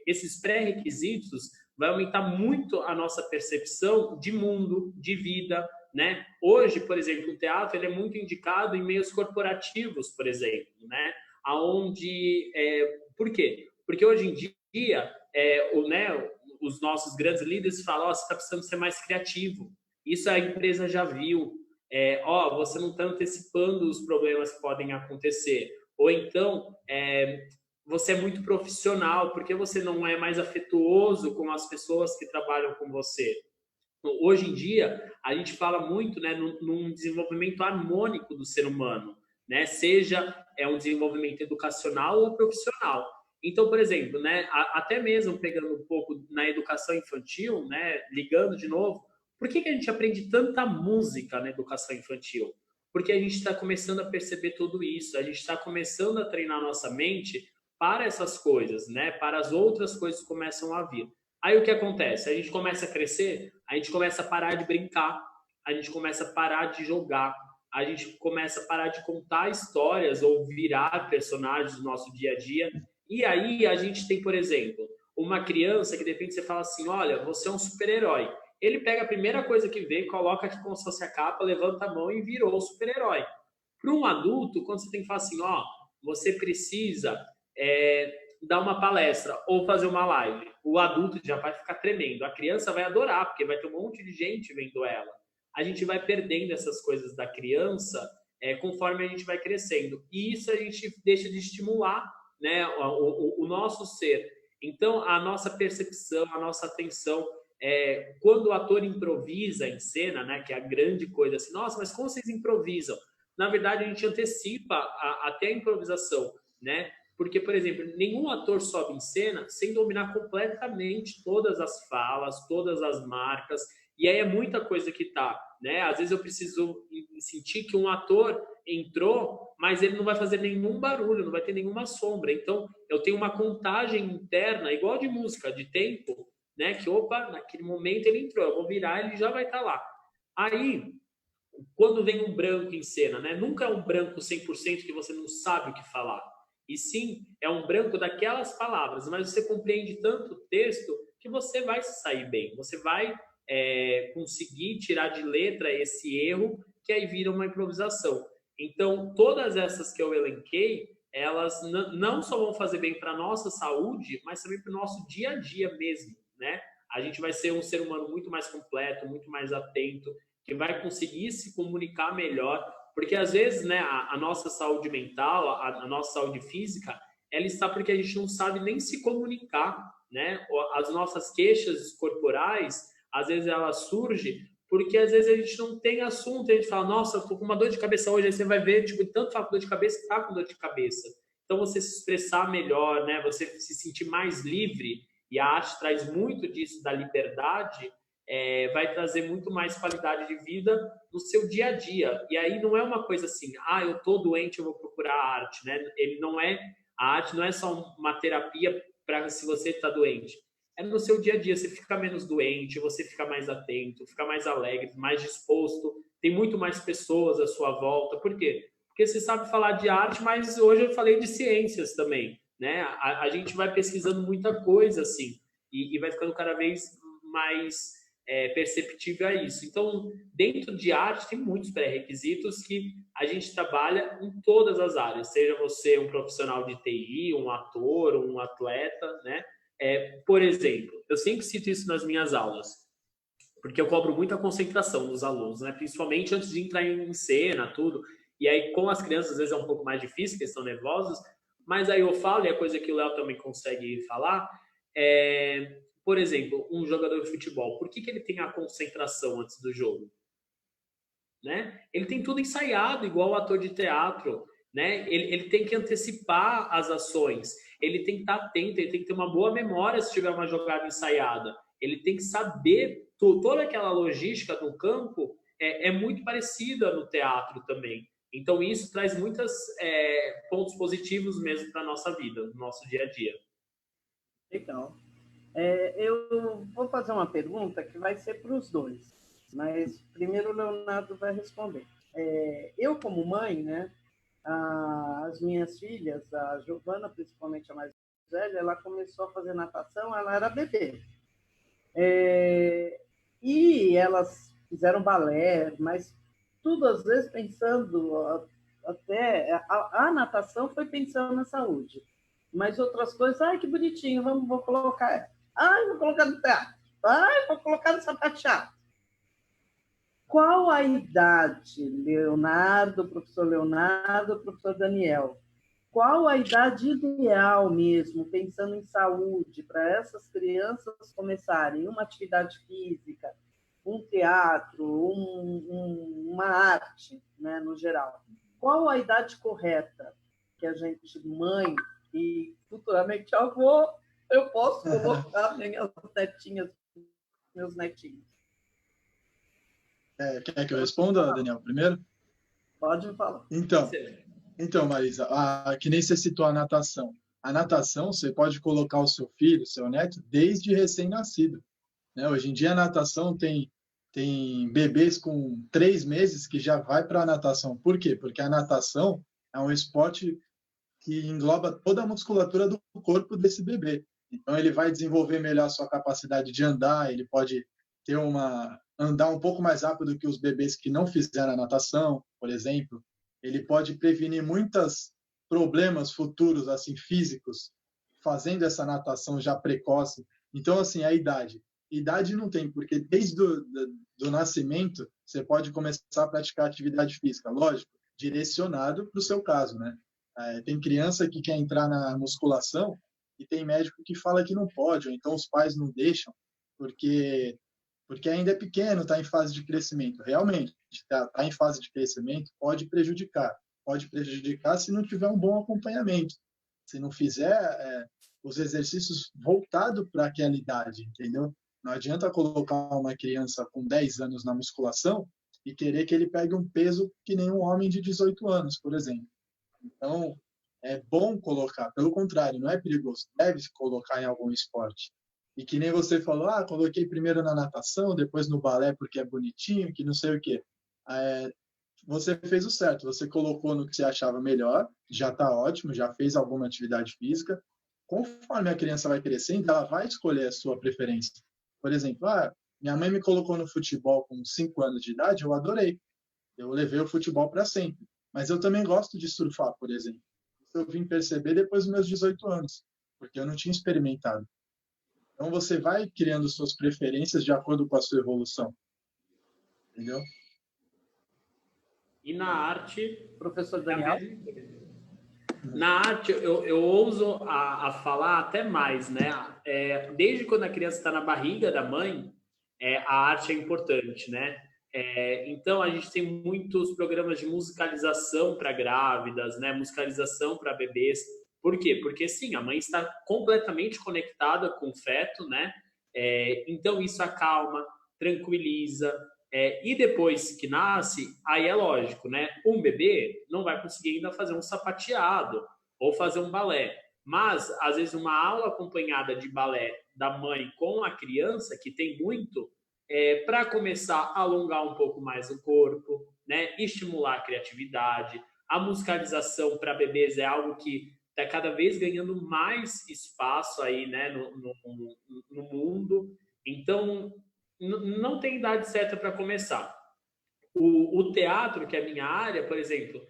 esses pré-requisitos vai aumentar muito a nossa percepção de mundo, de vida, né? Hoje, por exemplo, o teatro ele é muito indicado em meios corporativos, por exemplo, né? Aonde, por quê? Porque hoje em dia os nossos grandes líderes falam, você está precisando ser mais criativo. Isso a empresa já viu. Você não está antecipando os problemas que podem acontecer. Ou então, você é muito profissional, porque você não é mais afetuoso com as pessoas que trabalham com você. Hoje em dia, a gente fala muito, né, num desenvolvimento harmônico do ser humano, né? Seja um desenvolvimento educacional ou profissional. Então, por exemplo, né, até mesmo pegando um pouco na educação infantil, né, ligando de novo, por que a gente aprende tanta música na educação infantil? Porque a gente está começando a perceber tudo isso, a gente está começando a treinar nossa mente para essas coisas, né? Para as outras coisas que começam a vir. Aí o que acontece? A gente começa a crescer, a gente começa a parar de brincar, a gente começa a parar de jogar, a gente começa a parar de contar histórias ou virar personagens do nosso dia a dia. E aí a gente tem, por exemplo, uma criança que de repente você fala assim, olha, você é um super-herói. Ele pega a primeira coisa que vê, coloca aqui como se fosse a capa, levanta a mão e virou o super-herói. Para um adulto, quando você tem que falar assim, ó, você precisa dar uma palestra ou fazer uma live, o adulto já vai ficar tremendo. A criança vai adorar, porque vai ter um monte de gente vendo ela. A gente vai perdendo essas coisas da criança conforme a gente vai crescendo. E isso a gente deixa de estimular, né, o nosso ser. Então, a nossa percepção, a nossa atenção, quando o ator improvisa em cena, né, que é a grande coisa, assim, nossa, mas como vocês improvisam? Na verdade, a gente antecipa até a improvisação, né? Porque, por exemplo, nenhum ator sobe em cena sem dominar completamente todas as falas, todas as marcas, e aí é muita coisa que tá, né? Às vezes eu preciso sentir que um ator entrou, mas ele não vai fazer nenhum barulho, não vai ter nenhuma sombra. Então, eu tenho uma contagem interna, igual de música, de tempo, né? Que, opa, naquele momento ele entrou, eu vou virar, ele já vai estar lá. Aí, quando vem um branco em cena, né? Nunca é um branco 100% que você não sabe o que falar. E sim, é um branco daquelas palavras, mas você compreende tanto o texto que você vai se sair bem. Você vai conseguir tirar de letra esse erro, que aí vira uma improvisação. Então, todas essas que eu elenquei, elas não só vão fazer bem para a nossa saúde, mas também para o nosso dia a dia mesmo, né? A gente vai ser um ser humano muito mais completo, muito mais atento, que vai conseguir se comunicar melhor, porque às vezes, né, a nossa saúde mental, a nossa saúde física, ela está porque a gente não sabe nem se comunicar, né? As nossas queixas corporais, às vezes elas surgem porque às vezes a gente não tem assunto, a gente fala, nossa, eu tô com uma dor de cabeça hoje, aí você vai ver, tipo, tanto fala com dor de cabeça que tá com dor de cabeça. Então você se expressar melhor, né? Você se sentir mais livre, e a arte traz muito disso, da liberdade, vai trazer muito mais qualidade de vida no seu dia a dia. E aí não é uma coisa assim, eu tô doente, eu vou procurar a arte, né? A arte não é só uma terapia para se você está doente. É no seu dia a dia, você fica menos doente, você fica mais atento, fica mais alegre, mais disposto, tem muito mais pessoas à sua volta. Por quê? Porque você sabe falar de arte, mas hoje eu falei de ciências também, né? A gente vai pesquisando muita coisa, assim, e vai ficando cada vez mais perceptível a isso. Então, dentro de arte, tem muitos pré-requisitos que a gente trabalha em todas as áreas, seja você um profissional de TI, um ator, um atleta, né? Por exemplo, eu sempre cito isso nas minhas aulas, porque eu cobro muita concentração dos alunos, né? Principalmente antes de entrar em cena, tudo. E aí, com as crianças, às vezes é um pouco mais difícil, porque estão nervosos, mas aí eu falo, e é coisa que o Léo também consegue falar, por exemplo, um jogador de futebol, por que ele tem a concentração antes do jogo? Né? Ele tem tudo ensaiado, igual o ator de teatro, né? Ele tem que antecipar as ações, ele tem que estar atento, ele tem que ter uma boa memória se tiver uma jogada ensaiada, ele tem que saber toda aquela logística do campo é muito parecida no teatro também. Então isso traz muitos pontos positivos mesmo para a nossa vida, no nosso dia a dia. Legal. Eu vou fazer uma pergunta que vai ser para os dois, mas primeiro o Leonardo vai responder. Eu, como mãe, né, as minhas filhas, a Giovana, principalmente a mais velha, ela começou a fazer natação, ela era bebê. E elas fizeram balé, mas tudo às vezes pensando, até a natação foi pensando na saúde, mas outras coisas, que bonitinho, vou colocar, vou colocar no teatro, vou colocar no sapateado. Qual a idade, Leonardo, professor Daniel, qual a idade ideal mesmo, pensando em saúde, para essas crianças começarem uma atividade física, um teatro, uma arte, né, no geral. Qual a idade correta que a gente, mãe e futuramente avô, eu posso colocar minhas netinhas, meus netinhos? Quer que eu responda, Daniel, primeiro? Pode me falar. Então, Marisa, que nem você citou a natação. A natação, você pode colocar o seu filho, seu neto, desde recém-nascido, né? Hoje em dia, a natação tem bebês com 3 meses que já vai para a natação. Por quê? Porque a natação é um esporte que engloba toda a musculatura do corpo desse bebê. Então, ele vai desenvolver melhor a sua capacidade de andar, ele pode andar um pouco mais rápido que os bebês que não fizeram a natação, por exemplo. Ele pode prevenir muitos problemas futuros, assim, físicos, fazendo essa natação já precoce. Então, assim, a idade não tem, porque desde do nascimento você pode começar a praticar atividade física, lógico, direcionado para o seu caso, né? Tem criança que quer entrar na musculação e tem médico que fala que não pode, ou então os pais não deixam, porque ainda é pequeno, está em fase de crescimento. Realmente, está em fase de crescimento, pode prejudicar. Pode prejudicar se não tiver um bom acompanhamento. Se não fizer os exercícios voltados para aquela idade, entendeu? Não adianta colocar uma criança com 10 anos na musculação e querer que ele pegue um peso que nem um homem de 18 anos, por exemplo. Então, é bom colocar, pelo contrário, não é perigoso, deve colocar em algum esporte. E que nem você falou, coloquei primeiro na natação, depois no balé porque é bonitinho, que não sei o quê. Você fez o certo, você colocou no que você achava melhor, já está ótimo, já fez alguma atividade física. Conforme a criança vai crescendo, ela vai escolher a sua preferência. Por exemplo, minha mãe me colocou no futebol com 5 anos de idade, eu adorei. Eu levei o futebol para sempre. Mas eu também gosto de surfar, por exemplo. Isso eu vim perceber depois dos meus 18 anos, porque eu não tinha experimentado. Então, você vai criando suas preferências de acordo com a sua evolução. Entendeu? E na arte... Professor Daniel? Na arte, eu ouso a falar até mais, né? Desde quando a criança está na barriga da mãe, a arte é importante, né? Então, a gente tem muitos programas de musicalização para grávidas, né? Musicalização para bebês. Por quê? Porque, sim, a mãe está completamente conectada com o feto, né? Então, isso acalma, tranquiliza. E depois que nasce, aí é lógico, né? Um bebê não vai conseguir ainda fazer um sapateado ou fazer um balé. Mas, às vezes, uma aula acompanhada de balé da mãe com a criança, que tem muito, para começar a alongar um pouco mais o corpo, né? Estimular a criatividade. A musicalização para bebês é algo que está cada vez ganhando mais espaço aí, né? no mundo. Então, não tem idade certa para começar. O teatro, que é a minha área, por exemplo,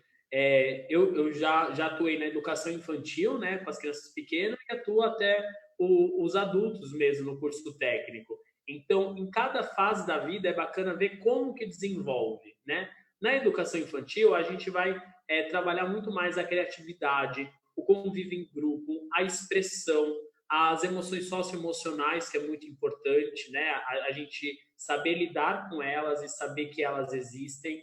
eu já atuei na educação infantil, né, com as crianças pequenas, e atuo até os adultos mesmo no curso técnico. Então, em cada fase da vida é bacana ver como que desenvolve, né? Na educação infantil, a gente vai trabalhar muito mais a criatividade, o convívio em grupo, a expressão, as emoções socioemocionais, que é muito importante, né? A gente saber lidar com elas e saber que elas existem.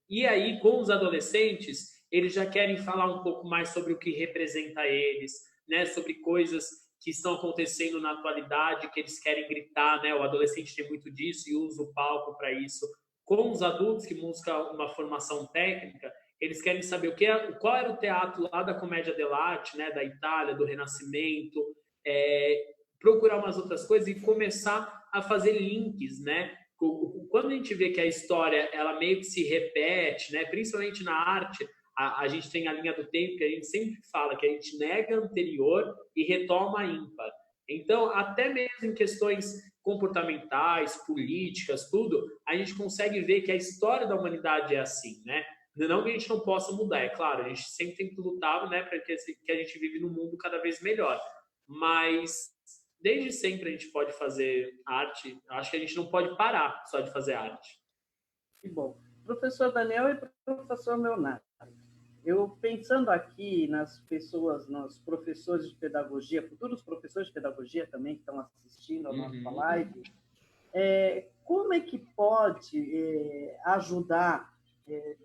E aí, com os adolescentes, eles já querem falar um pouco mais sobre o que representa eles, né? Sobre coisas que estão acontecendo na atualidade, que eles querem gritar, né? O adolescente tem muito disso e usa o palco para isso. Com os adultos que buscam uma formação técnica, eles querem saber qual era o teatro lá da Commedia dell'arte, né, da Itália, do Renascimento, procurar umas outras coisas e começar a fazer links, né? Quando a gente vê que a história ela meio que se repete, né, principalmente na arte, a gente tem a linha do tempo que a gente sempre fala que a gente nega anterior e retoma ímpar. Então, até mesmo em questões comportamentais, políticas, tudo, a gente consegue ver que a história da humanidade é assim, né? Não que a gente não possa mudar, é claro, a gente sempre tem que lutar, né, para que a gente vive num mundo cada vez melhor. Mas desde sempre a gente pode fazer arte, acho que a gente não pode parar só de fazer arte. Que bom. Professor Daniel e professor Leonardo, eu pensando aqui nas pessoas, nos professores de pedagogia, futuros professores de pedagogia também que estão assistindo a nossa live, como é que pode ajudar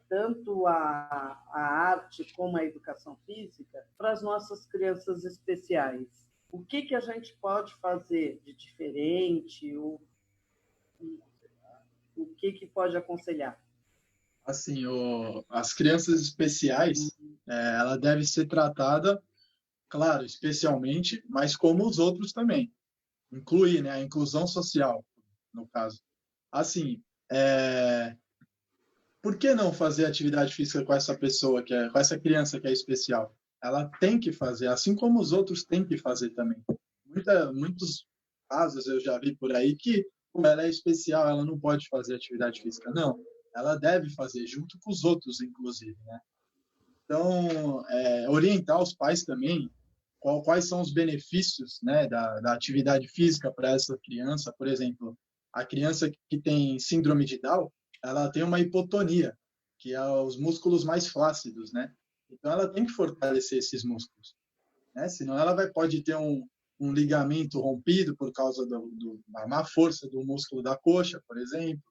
tanto a arte como a educação física para as nossas crianças especiais? O que a gente pode fazer de diferente? O que pode aconselhar? Assim, as crianças especiais, ela deve ser tratada, claro, especialmente, mas como os outros também. Incluir, né, a inclusão social, no caso. Assim, por que não fazer atividade física com essa pessoa, com essa criança que é especial? Ela tem que fazer, assim como os outros têm que fazer também. Muitos casos eu já vi por aí que, como ela é especial, ela não pode fazer atividade física. Não, ela deve fazer, junto com os outros, inclusive, né? Então, orientar os pais também quais são os benefícios, né, da atividade física para essa criança. Por exemplo, a criança que tem síndrome de Down, ela tem uma hipotonia, que é os músculos mais flácidos, né? Então, ela tem que fortalecer esses músculos, né? Senão ela pode ter um ligamento rompido por causa da má força do músculo da coxa, por exemplo.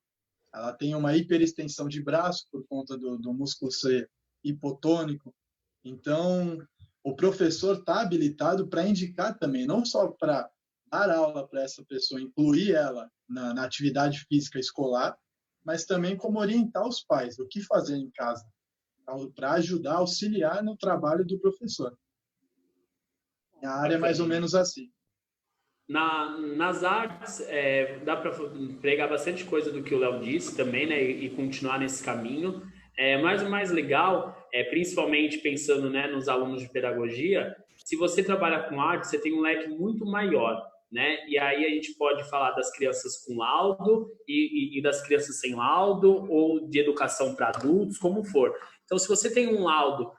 Ela tem uma hiperextensão de braço por conta do músculo ser hipotônico. Então, o professor está habilitado para indicar também, não só para dar aula para essa pessoa, incluir ela na atividade física escolar, mas também como orientar os pais, o que fazer em casa, para ajudar, auxiliar no trabalho do professor. A área é mais ou menos assim. Nas artes, dá para pregar bastante coisa do que o Léo disse também, né, e continuar nesse caminho. Mas o mais legal, principalmente pensando, né, nos alunos de pedagogia, se você trabalha com arte, você tem um leque muito maior, né? E aí a gente pode falar das crianças com laudo e das crianças sem laudo, ou de educação para adultos, como for. Então, se você tem um laudo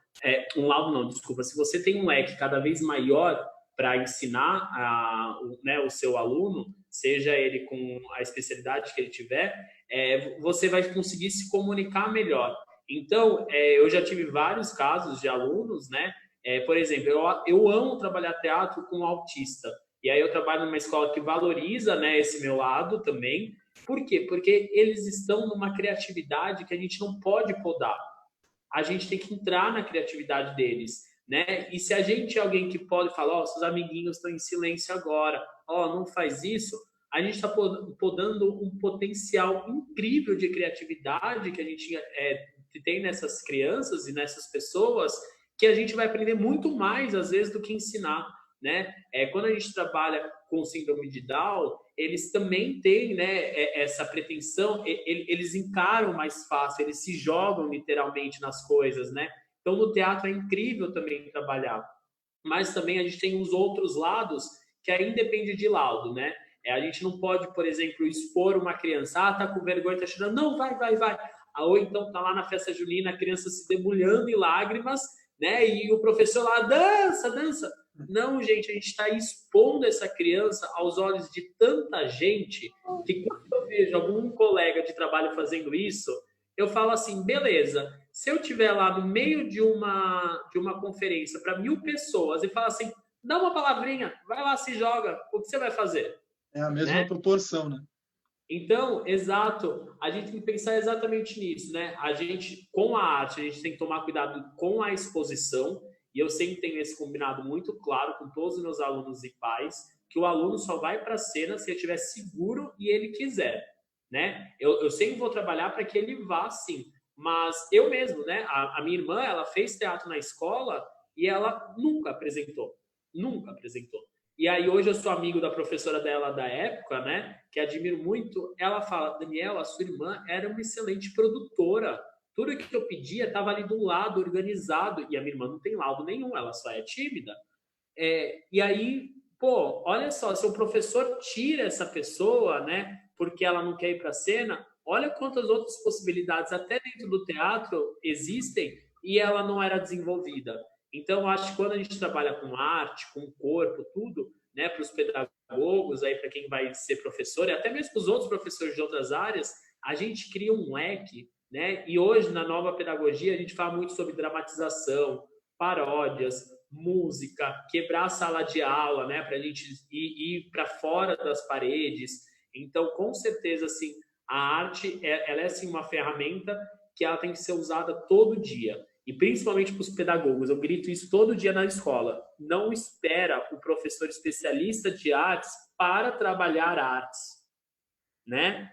não, desculpa, se você tem um leque cada vez maior para ensinar né, o seu aluno, seja ele com a especialidade que ele tiver, você vai conseguir se comunicar melhor. Então, eu já tive vários casos de alunos, né? Por exemplo, eu amo trabalhar teatro com autista. E aí eu trabalho numa escola que valoriza, né, esse meu lado também. Por quê? Porque eles estão numa criatividade que a gente não pode podar. A gente tem que entrar na criatividade deles, né? E se a gente é alguém que pode falar, seus amiguinhos estão em silêncio agora, não faz isso, a gente está podando um potencial incrível de criatividade que a gente tem nessas crianças e nessas pessoas, que a gente vai aprender muito mais, às vezes, do que ensinar, né? Quando a gente trabalha com síndrome de Down, eles também têm, né, essa pretensão, eles encaram mais fácil, eles se jogam literalmente nas coisas, né? Então, no teatro é incrível também trabalhar. Mas também a gente tem os outros lados que aí depende de laudo, né? A gente não pode, por exemplo, expor uma criança, tá com vergonha, tá chorando, não, vai. Ou então tá lá na festa junina, a criança se debulhando em lágrimas, né? E o professor lá, dança. Não, gente, a gente está expondo essa criança aos olhos de tanta gente que quando eu vejo algum colega de trabalho fazendo isso, eu falo assim, beleza, se eu estiver lá no meio de uma conferência para 1000 pessoas e falar assim, dá uma palavrinha, vai lá, se joga, o que você vai fazer? É a mesma proporção, né? Então, exato, a gente tem que pensar exatamente nisso, né? A gente, com a arte, a gente tem que tomar cuidado com a exposição, e eu sempre tenho esse combinado muito claro com todos os meus alunos e pais, que o aluno só vai para a cena se ele estiver seguro e ele quiser, né? Eu sempre vou trabalhar para que ele vá, sim, mas eu mesmo, né? A minha irmã, ela fez teatro na escola e ela nunca apresentou. E aí hoje eu sou amigo da professora dela da época, né, que admiro muito. Ela fala, Daniel, a sua irmã era uma excelente produtora. Tudo que eu pedia estava ali do lado, organizado. E a minha irmã não tem laudo nenhum, ela só é tímida. E aí, pô, olha só, se o professor tira essa pessoa, né, porque ela não quer ir para a cena, olha quantas outras possibilidades até dentro do teatro existem e ela não era desenvolvida. Então, acho que quando a gente trabalha com arte, com corpo, tudo, né, para os pedagogos, aí para quem vai ser professor, e até mesmo para os outros professores de outras áreas, a gente cria um leque, né? E hoje, na nova pedagogia, a gente fala muito sobre dramatização, paródias, música, quebrar a sala de aula, né, para a gente ir para fora das paredes. Então, com certeza, assim, A arte, ela é assim uma ferramenta que ela tem que ser usada todo dia. E principalmente para os pedagogos, eu grito isso todo dia na escola. Não espera o professor especialista de artes para trabalhar artes, né?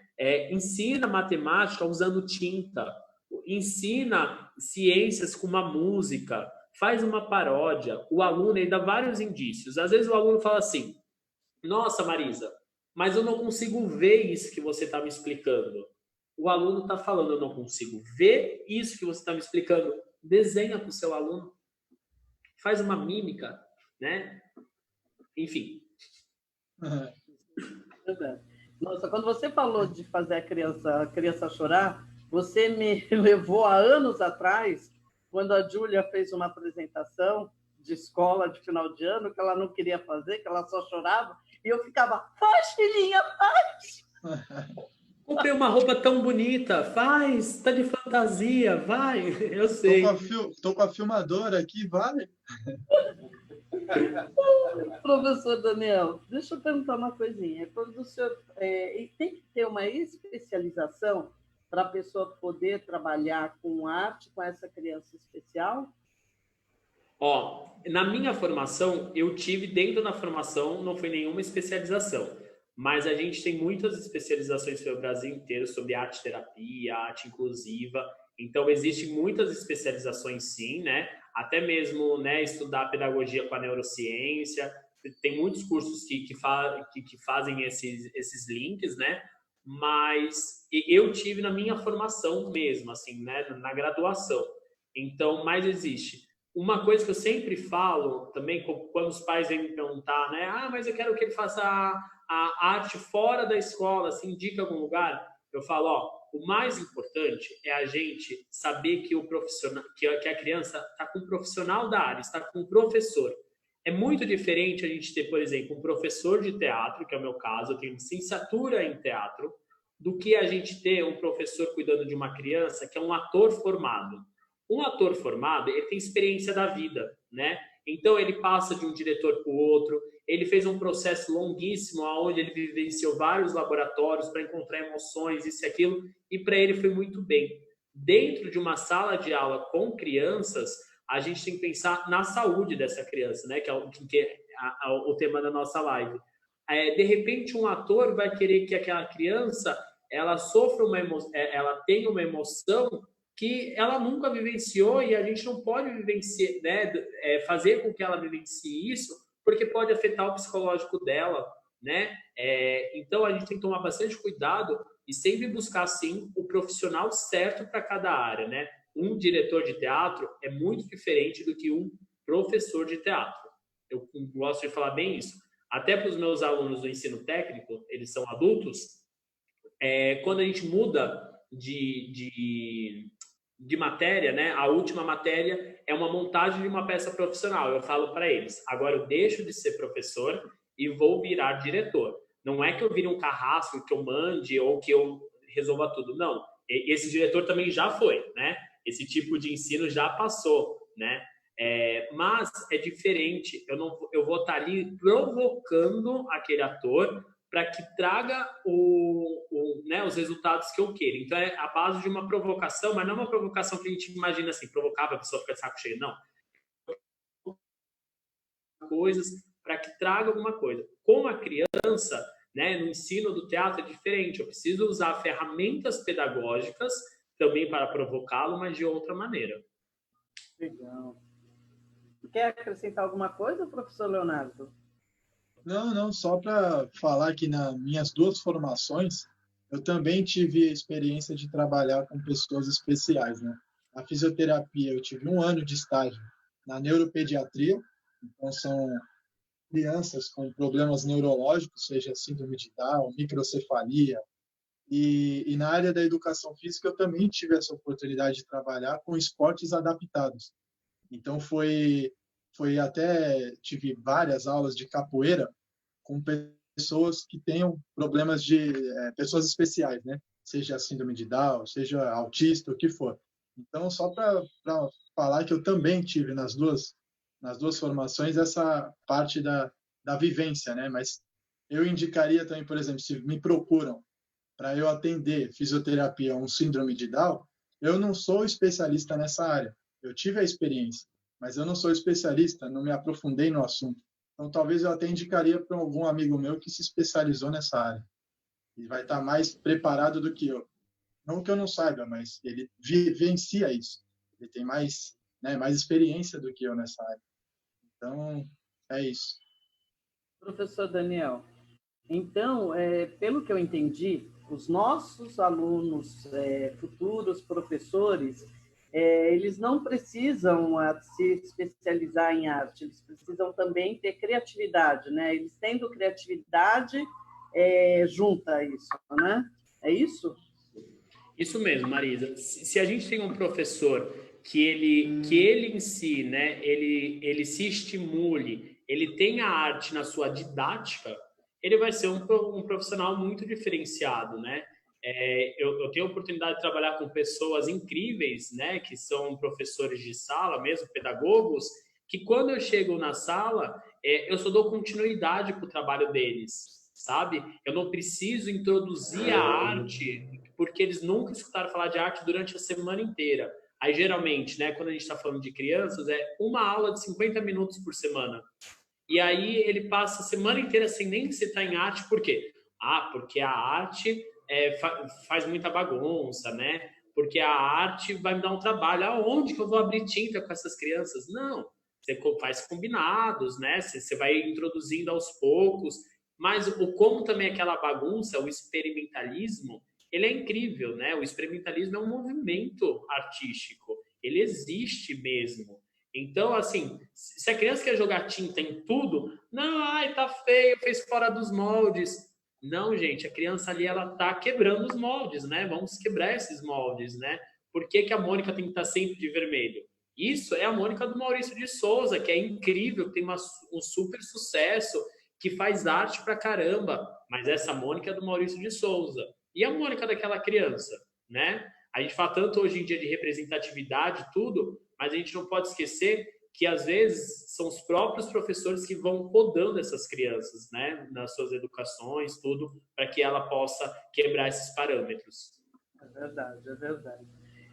Ensina matemática usando tinta, ensina ciências com uma música, faz uma paródia. O aluno, ele dá vários indícios. Às vezes o aluno fala assim, nossa, Marisa, mas eu não consigo ver isso que você está me explicando. O aluno está falando, eu não consigo ver isso que você está me explicando. Desenha para o seu aluno, faz uma mímica, né? Enfim. Nossa, quando você falou de fazer a criança chorar, você me levou a anos atrás, quando a Júlia fez uma apresentação de escola de final de ano, que ela não queria fazer, que ela só chorava, e eu ficava, faz, filhinha, faz! Comprei uma roupa tão bonita, faz, tá de fantasia, vai, eu sei. Tô com a filmadora aqui, vai. Professor Daniel, deixa eu perguntar uma coisinha. Quando o senhor tem que ter uma especialização para a pessoa poder trabalhar com arte com essa criança especial? Ó, na minha formação, eu tive dentro da formação, não foi nenhuma especialização, mas a gente tem muitas especializações pelo Brasil inteiro sobre arte-terapia, arte inclusiva, então existem muitas especializações sim, né? Até mesmo, né, estudar pedagogia com a neurociência, tem muitos cursos que fazem esses links, né? Mas eu tive na minha formação mesmo, assim, né, na graduação. Então, mas existe. Uma coisa que eu sempre falo também, quando os pais vêm me perguntar, né? Ah, mas eu quero que ele faça a arte fora da escola, se indica algum lugar. Eu falo, ó, o mais importante é a gente saber que o profissional, que a criança está com um profissional da área, está com um professor. É muito diferente a gente ter, por exemplo, um professor de teatro, que é o meu caso, eu tenho licenciatura em teatro, do que a gente ter um professor cuidando de uma criança que é um ator formado. Um ator formado, ele tem experiência da vida, né? Então, ele passa de um diretor para o outro, ele fez um processo longuíssimo, onde ele vivenciou vários laboratórios para encontrar emoções, isso e aquilo, e para ele foi muito bem. Dentro de uma sala de aula com crianças, a gente tem que pensar na saúde dessa criança, né? Que é o tema da nossa live. De repente, um ator vai querer que aquela criança ela sofra ela tenha uma emoção que ela nunca vivenciou e a gente não pode vivenciar, né, fazer com que ela vivencie isso, porque pode afetar o psicológico dela, né? Então a gente tem que tomar bastante cuidado e sempre buscar, sim, o profissional certo para cada área, né? Um diretor de teatro é muito diferente do que um professor de teatro. Eu gosto de falar bem isso. Até para os meus alunos do ensino técnico, eles são adultos, quando a gente muda de matéria, né? A última matéria é uma montagem de uma peça profissional. Eu falo para eles, agora eu deixo de ser professor e vou virar diretor. Não é que eu vire um carrasco, que eu mande ou que eu resolva tudo. Não. Esse diretor também já foi, né? Esse tipo de ensino já passou, né? Mas é diferente. Eu vou estar ali provocando aquele ator para que traga né, os resultados que eu queira. Então, é a base de uma provocação, mas não uma provocação que a gente imagina assim, provocar para a pessoa ficar de saco cheio, não. Coisas para que traga alguma coisa. Com a criança, né, no ensino do teatro é diferente. Eu preciso usar ferramentas pedagógicas também para provocá-lo, mas de outra maneira. Legal. Quer acrescentar alguma coisa, professor Leonardo? Não, só para falar que nas minhas duas formações, eu também tive a experiência de trabalhar com pessoas especiais, né? Na fisioterapia, eu tive 1 ano de estágio na neuropediatria, então são crianças com problemas neurológicos, seja síndrome de Down, microcefalia, e na área da educação física eu também tive essa oportunidade de trabalhar com esportes adaptados. Então tive várias aulas de capoeira com pessoas que tenham problemas pessoas especiais, né? Seja síndrome de Down, seja autista, o que for. Então, só para falar que eu também tive nas duas formações essa parte da vivência, né? Mas eu indicaria também, por exemplo, se me procuram para eu atender fisioterapia um síndrome de Down, eu não sou especialista nessa área. Eu tive a experiência, mas eu não sou especialista, não me aprofundei no assunto. Então, talvez eu até indicaria para algum amigo meu que se especializou nessa área e vai estar mais preparado do que eu. Não que eu não saiba, mas ele vivencia isso. Ele tem mais, né, mais experiência do que eu nessa área. Então, é isso. Professor Daniel, então, pelo que eu entendi, os nossos alunos, futuros professores, eles não precisam se especializar em arte, eles precisam também ter criatividade, né? Eles tendo criatividade, junta isso, né? É isso? Isso mesmo, Marisa. Se a gente tem um professor que ele em si, né, ele se estimule, ele tenha a arte na sua didática, ele vai ser um profissional muito diferenciado, né? Eu tenho a oportunidade de trabalhar com pessoas incríveis, né, que são professores de sala, mesmo pedagogos, que quando eu chego na sala, eu só dou continuidade para o trabalho deles, sabe? Eu não preciso introduzir a arte, porque eles nunca escutaram falar de arte durante a semana inteira. Aí, geralmente, né, quando a gente está falando de crianças, é uma aula de 50 minutos por semana. E aí ele passa a semana inteira sem nem citar em arte, por quê? Porque a arte faz muita bagunça, né? Porque a arte vai me dar um trabalho. Aonde que eu vou abrir tinta com essas crianças? Não, você faz combinados, né? Você vai introduzindo aos poucos. Mas como também aquela bagunça, o experimentalismo, ele é incrível, né? O experimentalismo é um movimento artístico. Ele existe mesmo. Então, assim, se a criança quer jogar tinta em tudo, não, ai, tá feio, fez fora dos moldes. Não, gente, a criança ali, ela tá quebrando os moldes, né? Vamos quebrar esses moldes, né? Por que que a Mônica tem que estar sempre de vermelho? Isso é a Mônica do Maurício de Souza, que é incrível, que tem um super sucesso, que faz arte pra caramba. Mas essa Mônica é do Maurício de Souza. E a Mônica daquela criança, né? A gente fala tanto hoje em dia de representatividade, tudo, mas a gente não pode esquecer que, às vezes, são os próprios professores que vão podando essas crianças, né, nas suas educações, tudo, para que ela possa quebrar esses parâmetros. É verdade, é verdade.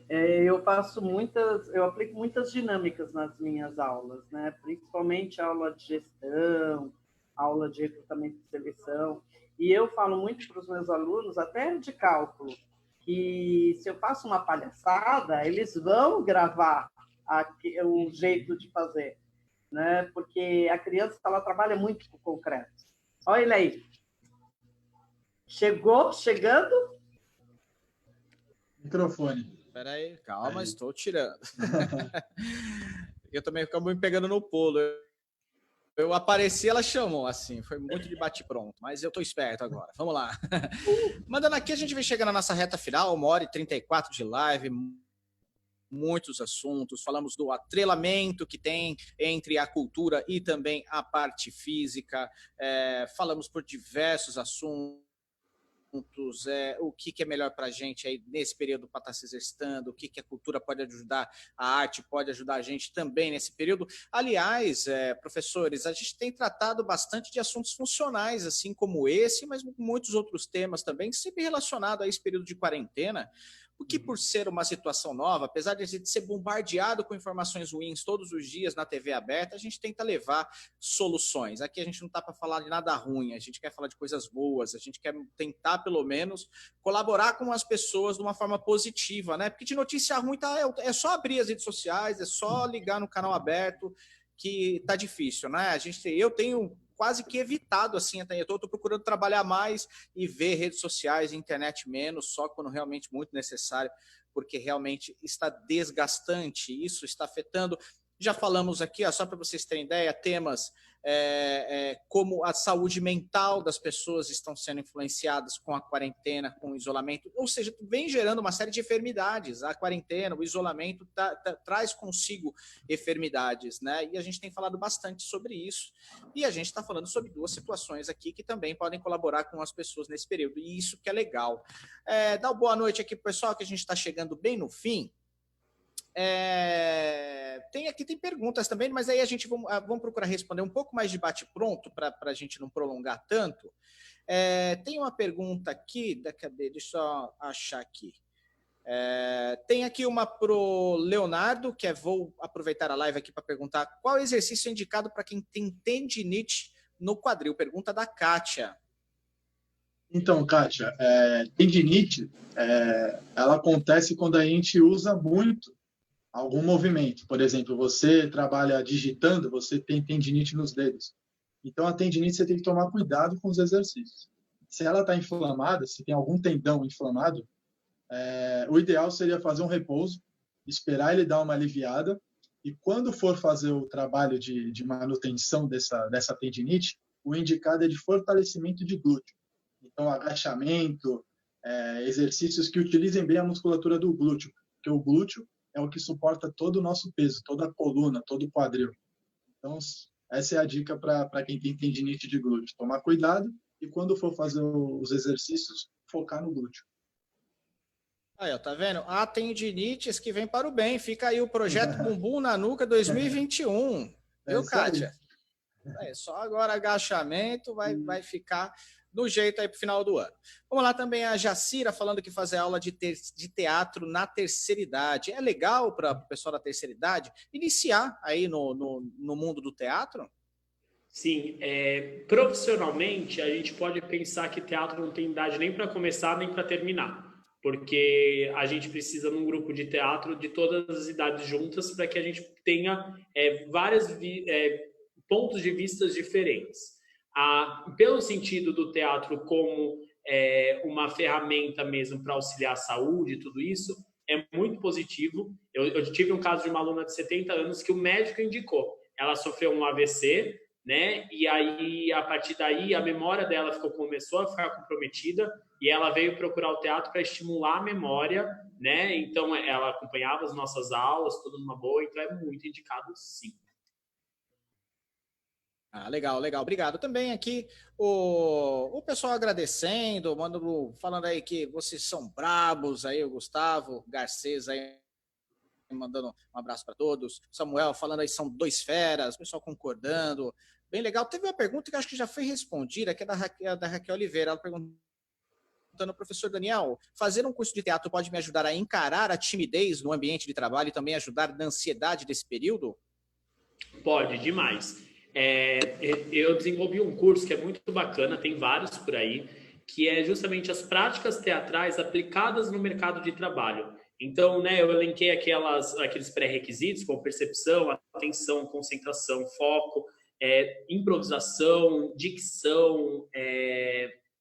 Eu aplico muitas dinâmicas nas minhas aulas, né? Principalmente aula de gestão, aula de recrutamento e seleção. E eu falo muito para os meus alunos, até de cálculo, que se eu faço uma palhaçada, eles vão gravar o jeito de fazer, né? Porque a criança ela trabalha muito com o concreto. Olha ele aí. Chegando? Microfone. Espera aí, calma, estou tirando. Eu também acabo me pegando no pulo. Eu apareci, ela chamou, assim, foi muito de bate-pronto, mas eu tô esperto agora. Vamos lá. Mandando aqui, a gente vem chegando na nossa reta final, 1h34 de live, muitos assuntos, falamos do atrelamento que tem entre a cultura e também a parte física, falamos por diversos assuntos, o que é melhor para a gente aí nesse período para estar se exercitando, o que a cultura pode ajudar, a arte pode ajudar a gente também nesse período. Aliás, professores, a gente tem tratado bastante de assuntos funcionais, assim como esse, mas muitos outros temas também, sempre relacionados a esse período de quarentena, o que por ser uma situação nova, apesar de a gente ser bombardeado com informações ruins todos os dias na TV aberta, a gente tenta levar soluções. Aqui a gente não está para falar de nada ruim, a gente quer falar de coisas boas, a gente quer tentar, pelo menos, colaborar com as pessoas de uma forma positiva, né? Porque de notícia ruim é só abrir as redes sociais, é só ligar no canal aberto, que tá difícil, né? Eu tenho quase que evitado, assim, até eu estou procurando trabalhar mais e ver redes sociais e internet menos, só quando realmente muito necessário, porque realmente está desgastante, isso está afetando. Já falamos aqui, só para vocês terem ideia, temas como a saúde mental das pessoas estão sendo influenciadas com a quarentena, com o isolamento, ou seja, vem gerando uma série de enfermidades. A quarentena, o isolamento traz consigo enfermidades, né? E a gente tem falado bastante sobre isso. E a gente está falando sobre duas situações aqui que também podem colaborar com as pessoas nesse período. E isso que é legal. Dá uma boa noite aqui, pessoal, que a gente está chegando bem no fim. Tem perguntas também, mas aí a gente vamos procurar responder um pouco mais de bate-pronto para a gente não prolongar tanto. Tem uma pergunta aqui, deixa eu só achar aqui. Tem aqui uma pro Leonardo, vou aproveitar a live aqui para perguntar qual exercício é indicado para quem tem tendinite no quadril. Pergunta da Kátia. Então, Kátia, tendinite, ela acontece quando a gente usa muito algum movimento. Por exemplo, você trabalha digitando, você tem tendinite nos dedos. Então, a tendinite você tem que tomar cuidado com os exercícios. Se ela está inflamada, se tem algum tendão inflamado, o ideal seria fazer um repouso, esperar ele dar uma aliviada, e quando for fazer o trabalho de manutenção dessa tendinite, o indicado é de fortalecimento de glúteo. Então, agachamento, exercícios que utilizem bem a musculatura do glúteo, porque o glúteo é o que suporta todo o nosso peso, toda a coluna, todo o quadril. Então, essa é a dica para quem tem tendinite de glúteo. Tomar cuidado e, quando for fazer os exercícios, focar no glúteo. Aí, ó, tá vendo? A tendinites que vem para o bem. Fica aí o projeto Bumbum na Nuca 2021. Viu, Kátia? Só agora agachamento vai ficar do jeito aí pro final do ano. Vamos lá também a Jacira falando que fazer aula de teatro na terceira idade. É legal para o pessoal da terceira idade iniciar aí no mundo do teatro? Sim, profissionalmente a gente pode pensar que teatro não tem idade nem para começar nem para terminar, porque a gente precisa num grupo de teatro de todas as idades juntas para que a gente tenha vários pontos de vista diferentes. Pelo sentido do teatro como uma ferramenta mesmo para auxiliar a saúde e tudo isso, é muito positivo. Eu tive um caso de uma aluna de 70 anos que o médico indicou. Ela sofreu um AVC, né? E aí, a partir daí, a memória dela começou a ficar comprometida e ela veio procurar o teatro para estimular a memória, né? Então, ela acompanhava as nossas aulas, tudo numa boa, então é muito indicado, sim. Legal, legal. Obrigado. Também aqui o pessoal agradecendo, falando aí que vocês são brabos aí, o Gustavo Garcês aí mandando um abraço para todos. Samuel falando aí, são dois feras, o pessoal concordando. Bem legal. Teve uma pergunta que acho que já foi respondida, que é da Raquel Oliveira. Ela perguntando, professor Daniel, fazer um curso de teatro pode me ajudar a encarar a timidez no ambiente de trabalho e também ajudar na ansiedade desse período? Pode, demais. Eu desenvolvi um curso que é muito bacana, tem vários por aí, que é justamente as práticas teatrais aplicadas no mercado de trabalho. Então, né, eu elenquei aqueles pré-requisitos, como percepção, atenção, concentração, foco, improvisação, dicção,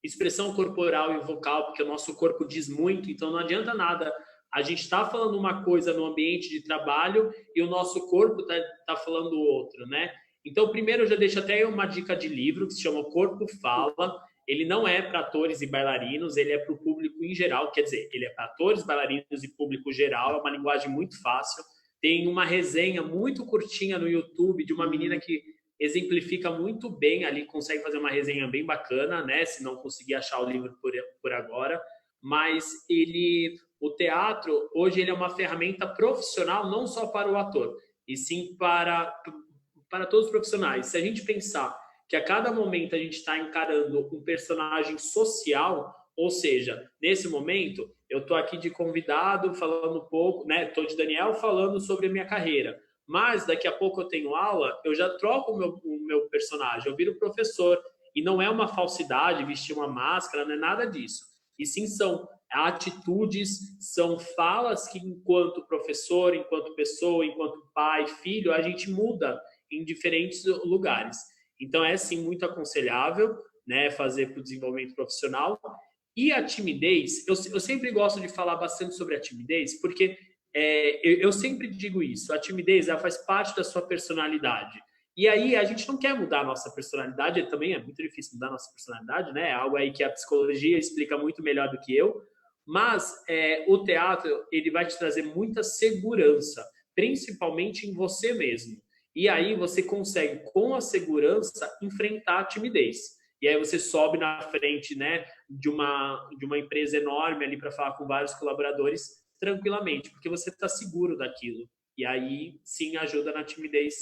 expressão corporal e vocal, porque o nosso corpo diz muito, então não adianta nada a gente está falando uma coisa no ambiente de trabalho e o nosso corpo tá falando outra, né? Então, primeiro, eu já deixo até uma dica de livro que se chama O Corpo Fala. Ele não é para atores e bailarinos, ele é para o público em geral, quer dizer, ele é para atores, bailarinos e público geral, é uma linguagem muito fácil. Tem uma resenha muito curtinha no YouTube de uma menina que exemplifica muito bem ali, consegue fazer uma resenha bem bacana, né? Se não conseguir achar o livro por agora. Mas o teatro, hoje, ele é uma ferramenta profissional não só para o ator, e sim para todos os profissionais. Se a gente pensar que a cada momento a gente está encarando um personagem social, ou seja, nesse momento, eu estou aqui de convidado falando um pouco, né? Estou de Daniel falando sobre a minha carreira, mas daqui a pouco eu tenho aula, eu já troco o meu personagem, eu viro professor, e não é uma falsidade vestir uma máscara, não é nada disso. E sim, são atitudes, são falas que, enquanto professor, enquanto pessoa, enquanto pai, filho, a gente muda em diferentes lugares. Então, é sim muito aconselhável, né, fazer para o desenvolvimento profissional. E a timidez, eu sempre gosto de falar bastante sobre a timidez, porque eu sempre digo isso, a timidez ela faz parte da sua personalidade. E aí a gente não quer mudar a nossa personalidade, também é muito difícil mudar a nossa personalidade, né? É algo aí que a psicologia explica muito melhor do que eu, mas o teatro, ele vai te trazer muita segurança, principalmente em você mesmo. E aí você consegue, com a segurança, enfrentar a timidez. E aí você sobe na frente, né, de uma empresa enorme ali para falar com vários colaboradores tranquilamente, porque você está seguro daquilo. E aí, sim, ajuda na timidez,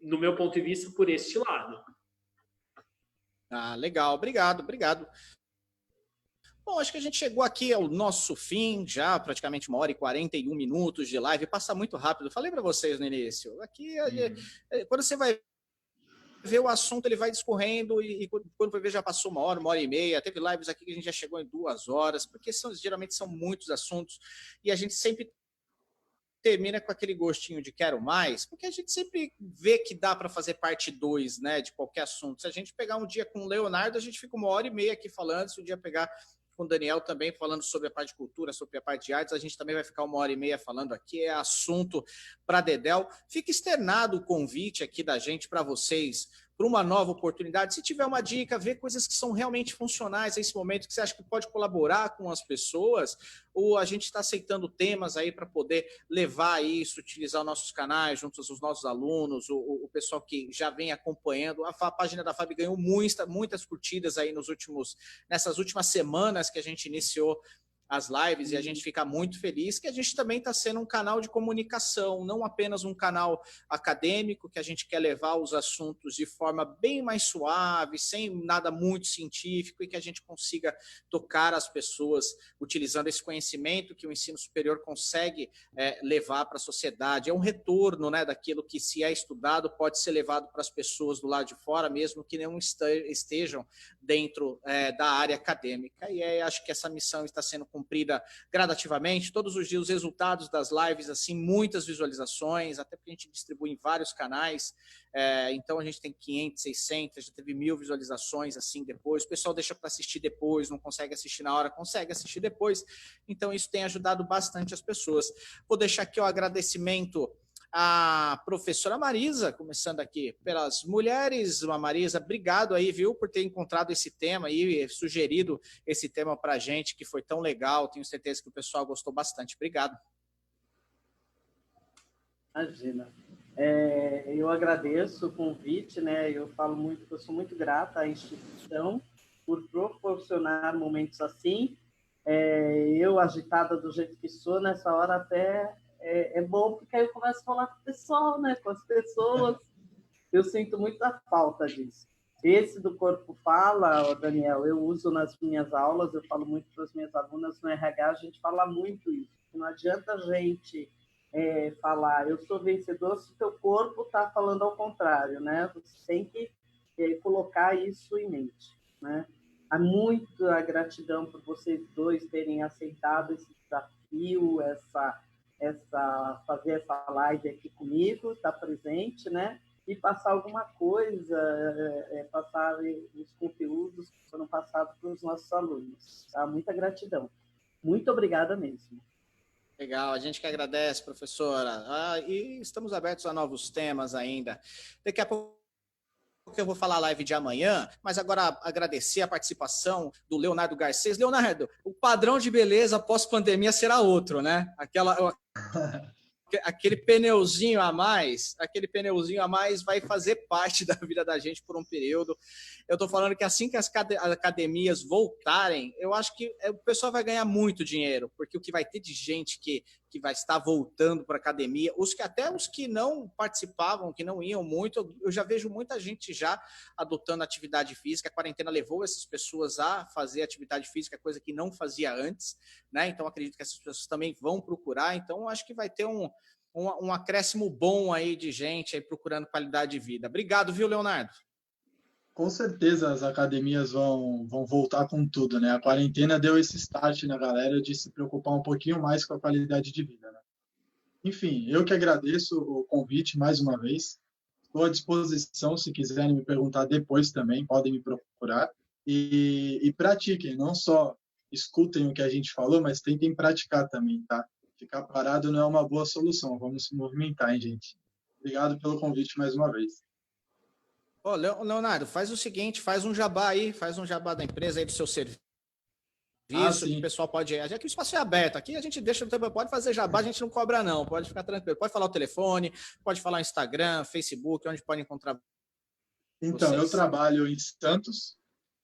no meu ponto de vista, por este lado. Ah, legal, obrigado. Bom, acho que a gente chegou aqui ao nosso fim, já praticamente 1h41 de live, passa muito rápido. Falei para vocês no início, aqui quando você vai ver o assunto, ele vai discorrendo e quando vai ver já passou 1h e meia. Teve lives aqui que a gente já chegou em 2 horas, porque geralmente são muitos assuntos e a gente sempre termina com aquele gostinho de quero mais, porque a gente sempre vê que dá para fazer parte 2, né, de qualquer assunto. Se a gente pegar um dia com o Leonardo, a gente fica 1h30 aqui falando. Se o dia pegar com o Daniel também falando sobre a parte de cultura, sobre a parte de artes, a gente também vai ficar 1h30 falando aqui. É assunto para dedéu. Fica externado o convite aqui da gente para vocês, para uma nova oportunidade. Se tiver uma dica, ver coisas que são realmente funcionais nesse momento, que você acha que pode colaborar com as pessoas, ou a gente está aceitando temas aí para poder levar isso, utilizar nossos canais junto aos nossos alunos, o pessoal que já vem acompanhando. A página da FAB ganhou muitas curtidas aí nessas últimas semanas que a gente iniciou as lives, e a gente fica muito feliz que a gente também está sendo um canal de comunicação, não apenas um canal acadêmico, que a gente quer levar os assuntos de forma bem mais suave, sem nada muito científico, e que a gente consiga tocar as pessoas utilizando esse conhecimento que o ensino superior consegue levar para a sociedade. É um retorno, né, daquilo que, se é estudado, pode ser levado para as pessoas do lado de fora, mesmo que não estejam dentro da área acadêmica. E acho que essa missão está sendo cumprida gradativamente. Todos os dias os resultados das lives, assim, muitas visualizações, até porque a gente distribui em vários canais. Então a gente tem 500, 600, já teve 1000 visualizações assim depois. O pessoal deixa para assistir depois, não consegue assistir na hora, consegue assistir depois. Então isso tem ajudado bastante as pessoas. Vou deixar aqui o agradecimento a professora Marisa, começando aqui pelas mulheres. Marisa, obrigado aí, viu, por ter encontrado esse tema aí, sugerido esse tema para a gente, que foi tão legal. Tenho certeza que o pessoal gostou bastante. Obrigado. Imagina. Eu agradeço o convite, né? Eu falo muito que eu sou muito grata à instituição por proporcionar momentos assim. Eu, agitada do jeito que sou, nessa hora até é bom, porque aí eu começo a falar com o pessoal, né? Com as pessoas. Eu sinto muita falta disso. Esse do Corpo Fala, Daniel, eu uso nas minhas aulas, eu falo muito para as minhas alunas no RH, a gente fala muito isso. Não adianta a gente falar, eu sou vencedor, se o teu corpo está falando ao contrário, né? Você tem que colocar isso em mente, né? Há muita gratidão por vocês dois terem aceitado esse desafio, fazer essa live aqui comigo, estar presente, né? E passar alguma coisa, passar os conteúdos que foram passados para os nossos alunos. Tá? Muita gratidão. Muito obrigada mesmo. Legal, a gente que agradece, professora. E estamos abertos a novos temas ainda. Daqui a pouco eu vou falar a live de amanhã, mas agora agradecer a participação do Leonardo Garcês. Leonardo, o padrão de beleza pós-pandemia será outro, né? Aquele pneuzinho a mais vai fazer parte da vida da gente por um período. Eu estou falando que assim que as academias voltarem, eu acho que o pessoal vai ganhar muito dinheiro, porque o que vai ter de gente que vai estar voltando para a academia, até os que não participavam, que não iam muito, eu já vejo muita gente já adotando atividade física. A quarentena levou essas pessoas a fazer atividade física, coisa que não fazia antes, né? Então acredito que essas pessoas também vão procurar. Então acho que vai ter um acréscimo bom aí de gente aí procurando qualidade de vida. Obrigado, viu, Leonardo? Com certeza as academias vão voltar com tudo, né? A quarentena deu esse start na galera de se preocupar um pouquinho mais com a qualidade de vida, né? Enfim, eu que agradeço o convite mais uma vez. Estou à disposição, se quiserem me perguntar depois também, podem me procurar. E pratiquem, não só escutem o que a gente falou, mas tentem praticar também, tá? Ficar parado não é uma boa solução. Vamos se movimentar, hein, gente? Obrigado pelo convite mais uma vez. Leonardo, faz o seguinte, faz um jabá da empresa aí, do seu serviço, que o pessoal pode... Já que o espaço é aberto, aqui a gente deixa, pode fazer jabá, a gente não cobra não, pode ficar tranquilo, pode falar o telefone, pode falar o Instagram, Facebook, onde pode encontrar Então, vocês. Eu trabalho em Santos,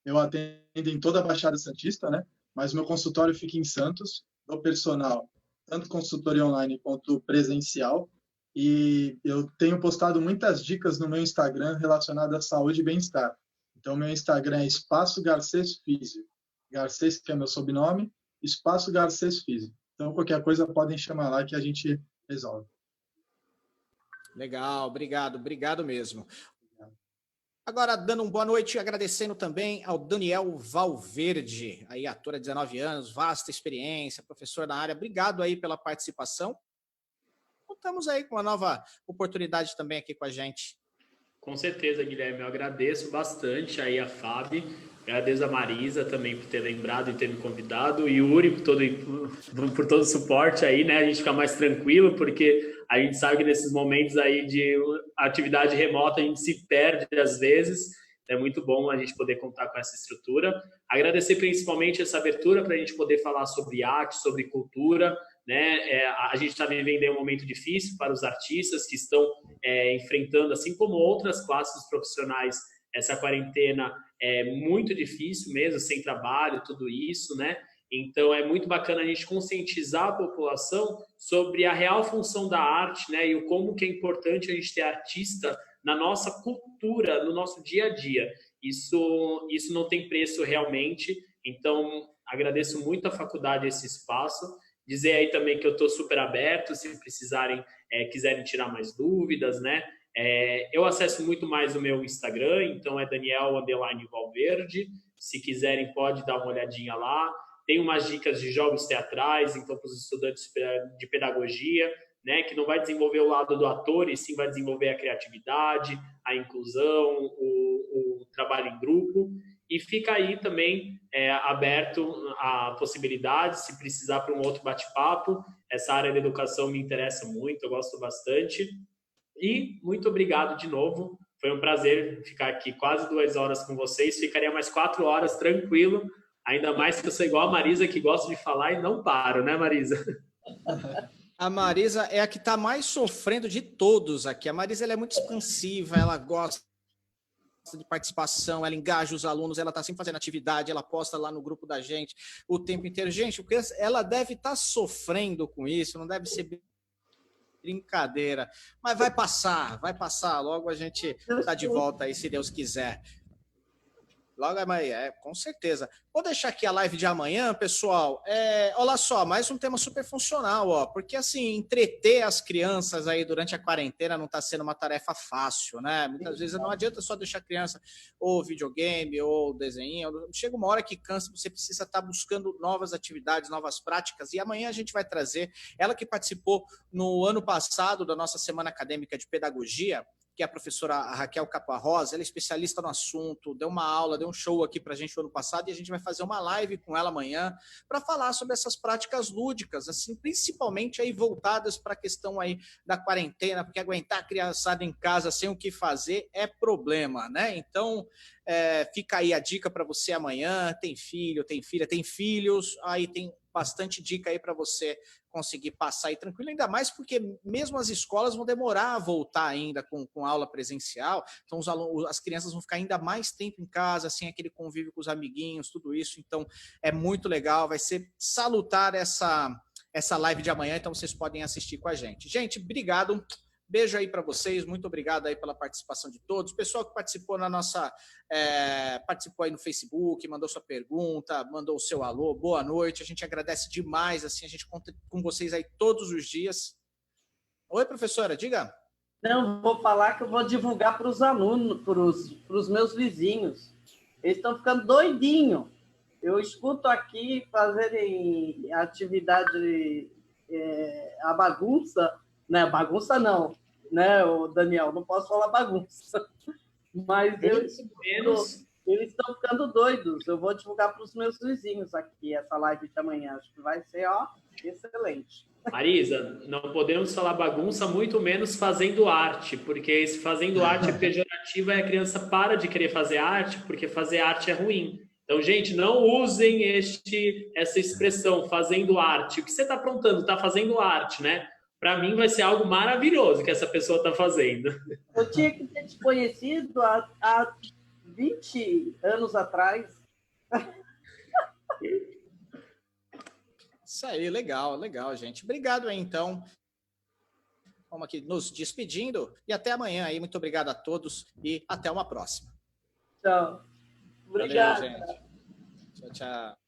eu atendo em toda a Baixada Santista, né? Mas meu consultório fica em Santos, do personal, tanto consultoria online quanto presencial. E eu tenho postado muitas dicas no meu Instagram relacionadas à saúde e bem-estar. Então, meu Instagram é Espaço Garcês Físio. Garcês, que é meu sobrenome, Espaço Garcês Físio. Então, qualquer coisa podem chamar lá que a gente resolve. Legal, obrigado mesmo. Agora, dando uma boa noite, agradecendo também ao Daniel Valverde, aí ator há 19 anos, vasta experiência, professor na área. Obrigado aí pela participação. Contamos aí com uma nova oportunidade também aqui com a gente. Com certeza, Guilherme, eu agradeço bastante aí a Fábio, agradeço a Marisa também por ter lembrado e ter me convidado, e o Yuri por todo o suporte aí, né, a gente fica mais tranquilo, porque a gente sabe que nesses momentos aí de atividade remota a gente se perde às vezes, é muito bom a gente poder contar com essa estrutura. Agradecer principalmente essa abertura para a gente poder falar sobre arte, sobre cultura, né? A gente está vivendo um momento difícil para os artistas que estão enfrentando, assim como outras classes profissionais, essa quarentena é muito difícil mesmo, sem trabalho, tudo isso, né? Então é muito bacana a gente conscientizar a população sobre a real função da arte, né? E o como que é importante a gente ter artista na nossa cultura, no nosso dia a dia. Isso não tem preço realmente. Então agradeço muito à faculdade esse espaço. Dizer aí também que eu estou super aberto, se precisarem, quiserem tirar mais dúvidas, né? Eu acesso muito mais o meu Instagram, então é Daniel_Valverde. Se quiserem, pode dar uma olhadinha lá. Tem umas dicas de jogos teatrais, então para os estudantes de pedagogia, né? Que não vai desenvolver o lado do ator, e sim vai desenvolver a criatividade, a inclusão, o trabalho em grupo. E fica aí também aberto a possibilidades, se precisar para um outro bate-papo. Essa área da educação me interessa muito, eu gosto bastante. E muito obrigado de novo. Foi um prazer ficar aqui quase 2 horas com vocês. Ficaria mais 4 horas tranquilo. Ainda mais que eu sou igual a Marisa, que gosta de falar e não paro, né, Marisa? A Marisa é a que está mais sofrendo de todos aqui. A Marisa ela é muito expansiva, ela gosta de participação, ela engaja os alunos, ela está sempre fazendo atividade, ela posta lá no grupo da gente o tempo inteiro. Gente, ela deve estar sofrendo com isso, não deve ser brincadeira, mas vai passar, logo a gente está de volta aí, se Deus quiser. Logo amanhã, com certeza. Vou deixar aqui a live de amanhã, pessoal. Olha só, mais um tema super funcional, ó, porque assim, entreter as crianças aí durante a quarentena não está sendo uma tarefa fácil, né? Muitas vezes não adianta só deixar a criança ou videogame ou desenho. Chega uma hora que cansa, você precisa estar buscando novas atividades, novas práticas. E amanhã a gente vai trazer ela que participou no ano passado da nossa Semana Acadêmica de Pedagogia, que é a professora Raquel Caparrosa. Ela é especialista no assunto, deu uma aula, deu um show aqui para a gente no ano passado, e a gente vai fazer uma live com ela amanhã para falar sobre essas práticas lúdicas, assim, principalmente aí voltadas para a questão aí da quarentena, porque aguentar a criançada em casa sem o que fazer é problema, né? Então, fica aí a dica para você amanhã. Tem filho, tem filha, tem filhos, aí tem bastante dica aí para você conseguir passar aí tranquilo, ainda mais porque mesmo as escolas vão demorar a voltar ainda com aula presencial, então as crianças vão ficar ainda mais tempo em casa, sem aquele convívio com os amiguinhos, tudo isso. Então é muito legal, vai ser salutar essa live de amanhã, então vocês podem assistir com a gente. Gente, obrigado. Beijo aí para vocês, muito obrigado aí pela participação de todos. O pessoal que participou participou aí no Facebook, mandou sua pergunta, mandou o seu alô, boa noite. A gente agradece demais, assim, a gente conta com vocês aí todos os dias. Oi, professora, diga. Não, vou falar que eu vou divulgar para os alunos, para os meus vizinhos. Eles estão ficando doidinhos. Eu escuto aqui fazerem atividade, a bagunça, né? Bagunça não, né, o Daniel? Não posso falar bagunça. Mas eles estão ficando doidos. Eu vou divulgar para os meus vizinhos aqui essa live de amanhã. Acho que vai ser, excelente. Marisa, não podemos falar bagunça, muito menos fazendo arte, porque se fazendo arte é pejorativa e a criança para de querer fazer arte, porque fazer arte é ruim. Então, gente, não usem essa expressão, fazendo arte. O que você está aprontando? Está fazendo arte, né? Para mim vai ser algo maravilhoso que essa pessoa está fazendo. Eu tinha que ter te conhecido há 20 anos atrás. Isso aí, legal, gente. Obrigado aí, então. Vamos aqui nos despedindo e até amanhã aí. Muito obrigado a todos e até uma próxima. Tchau. Obrigada. Valeu, gente. Tchau, tchau.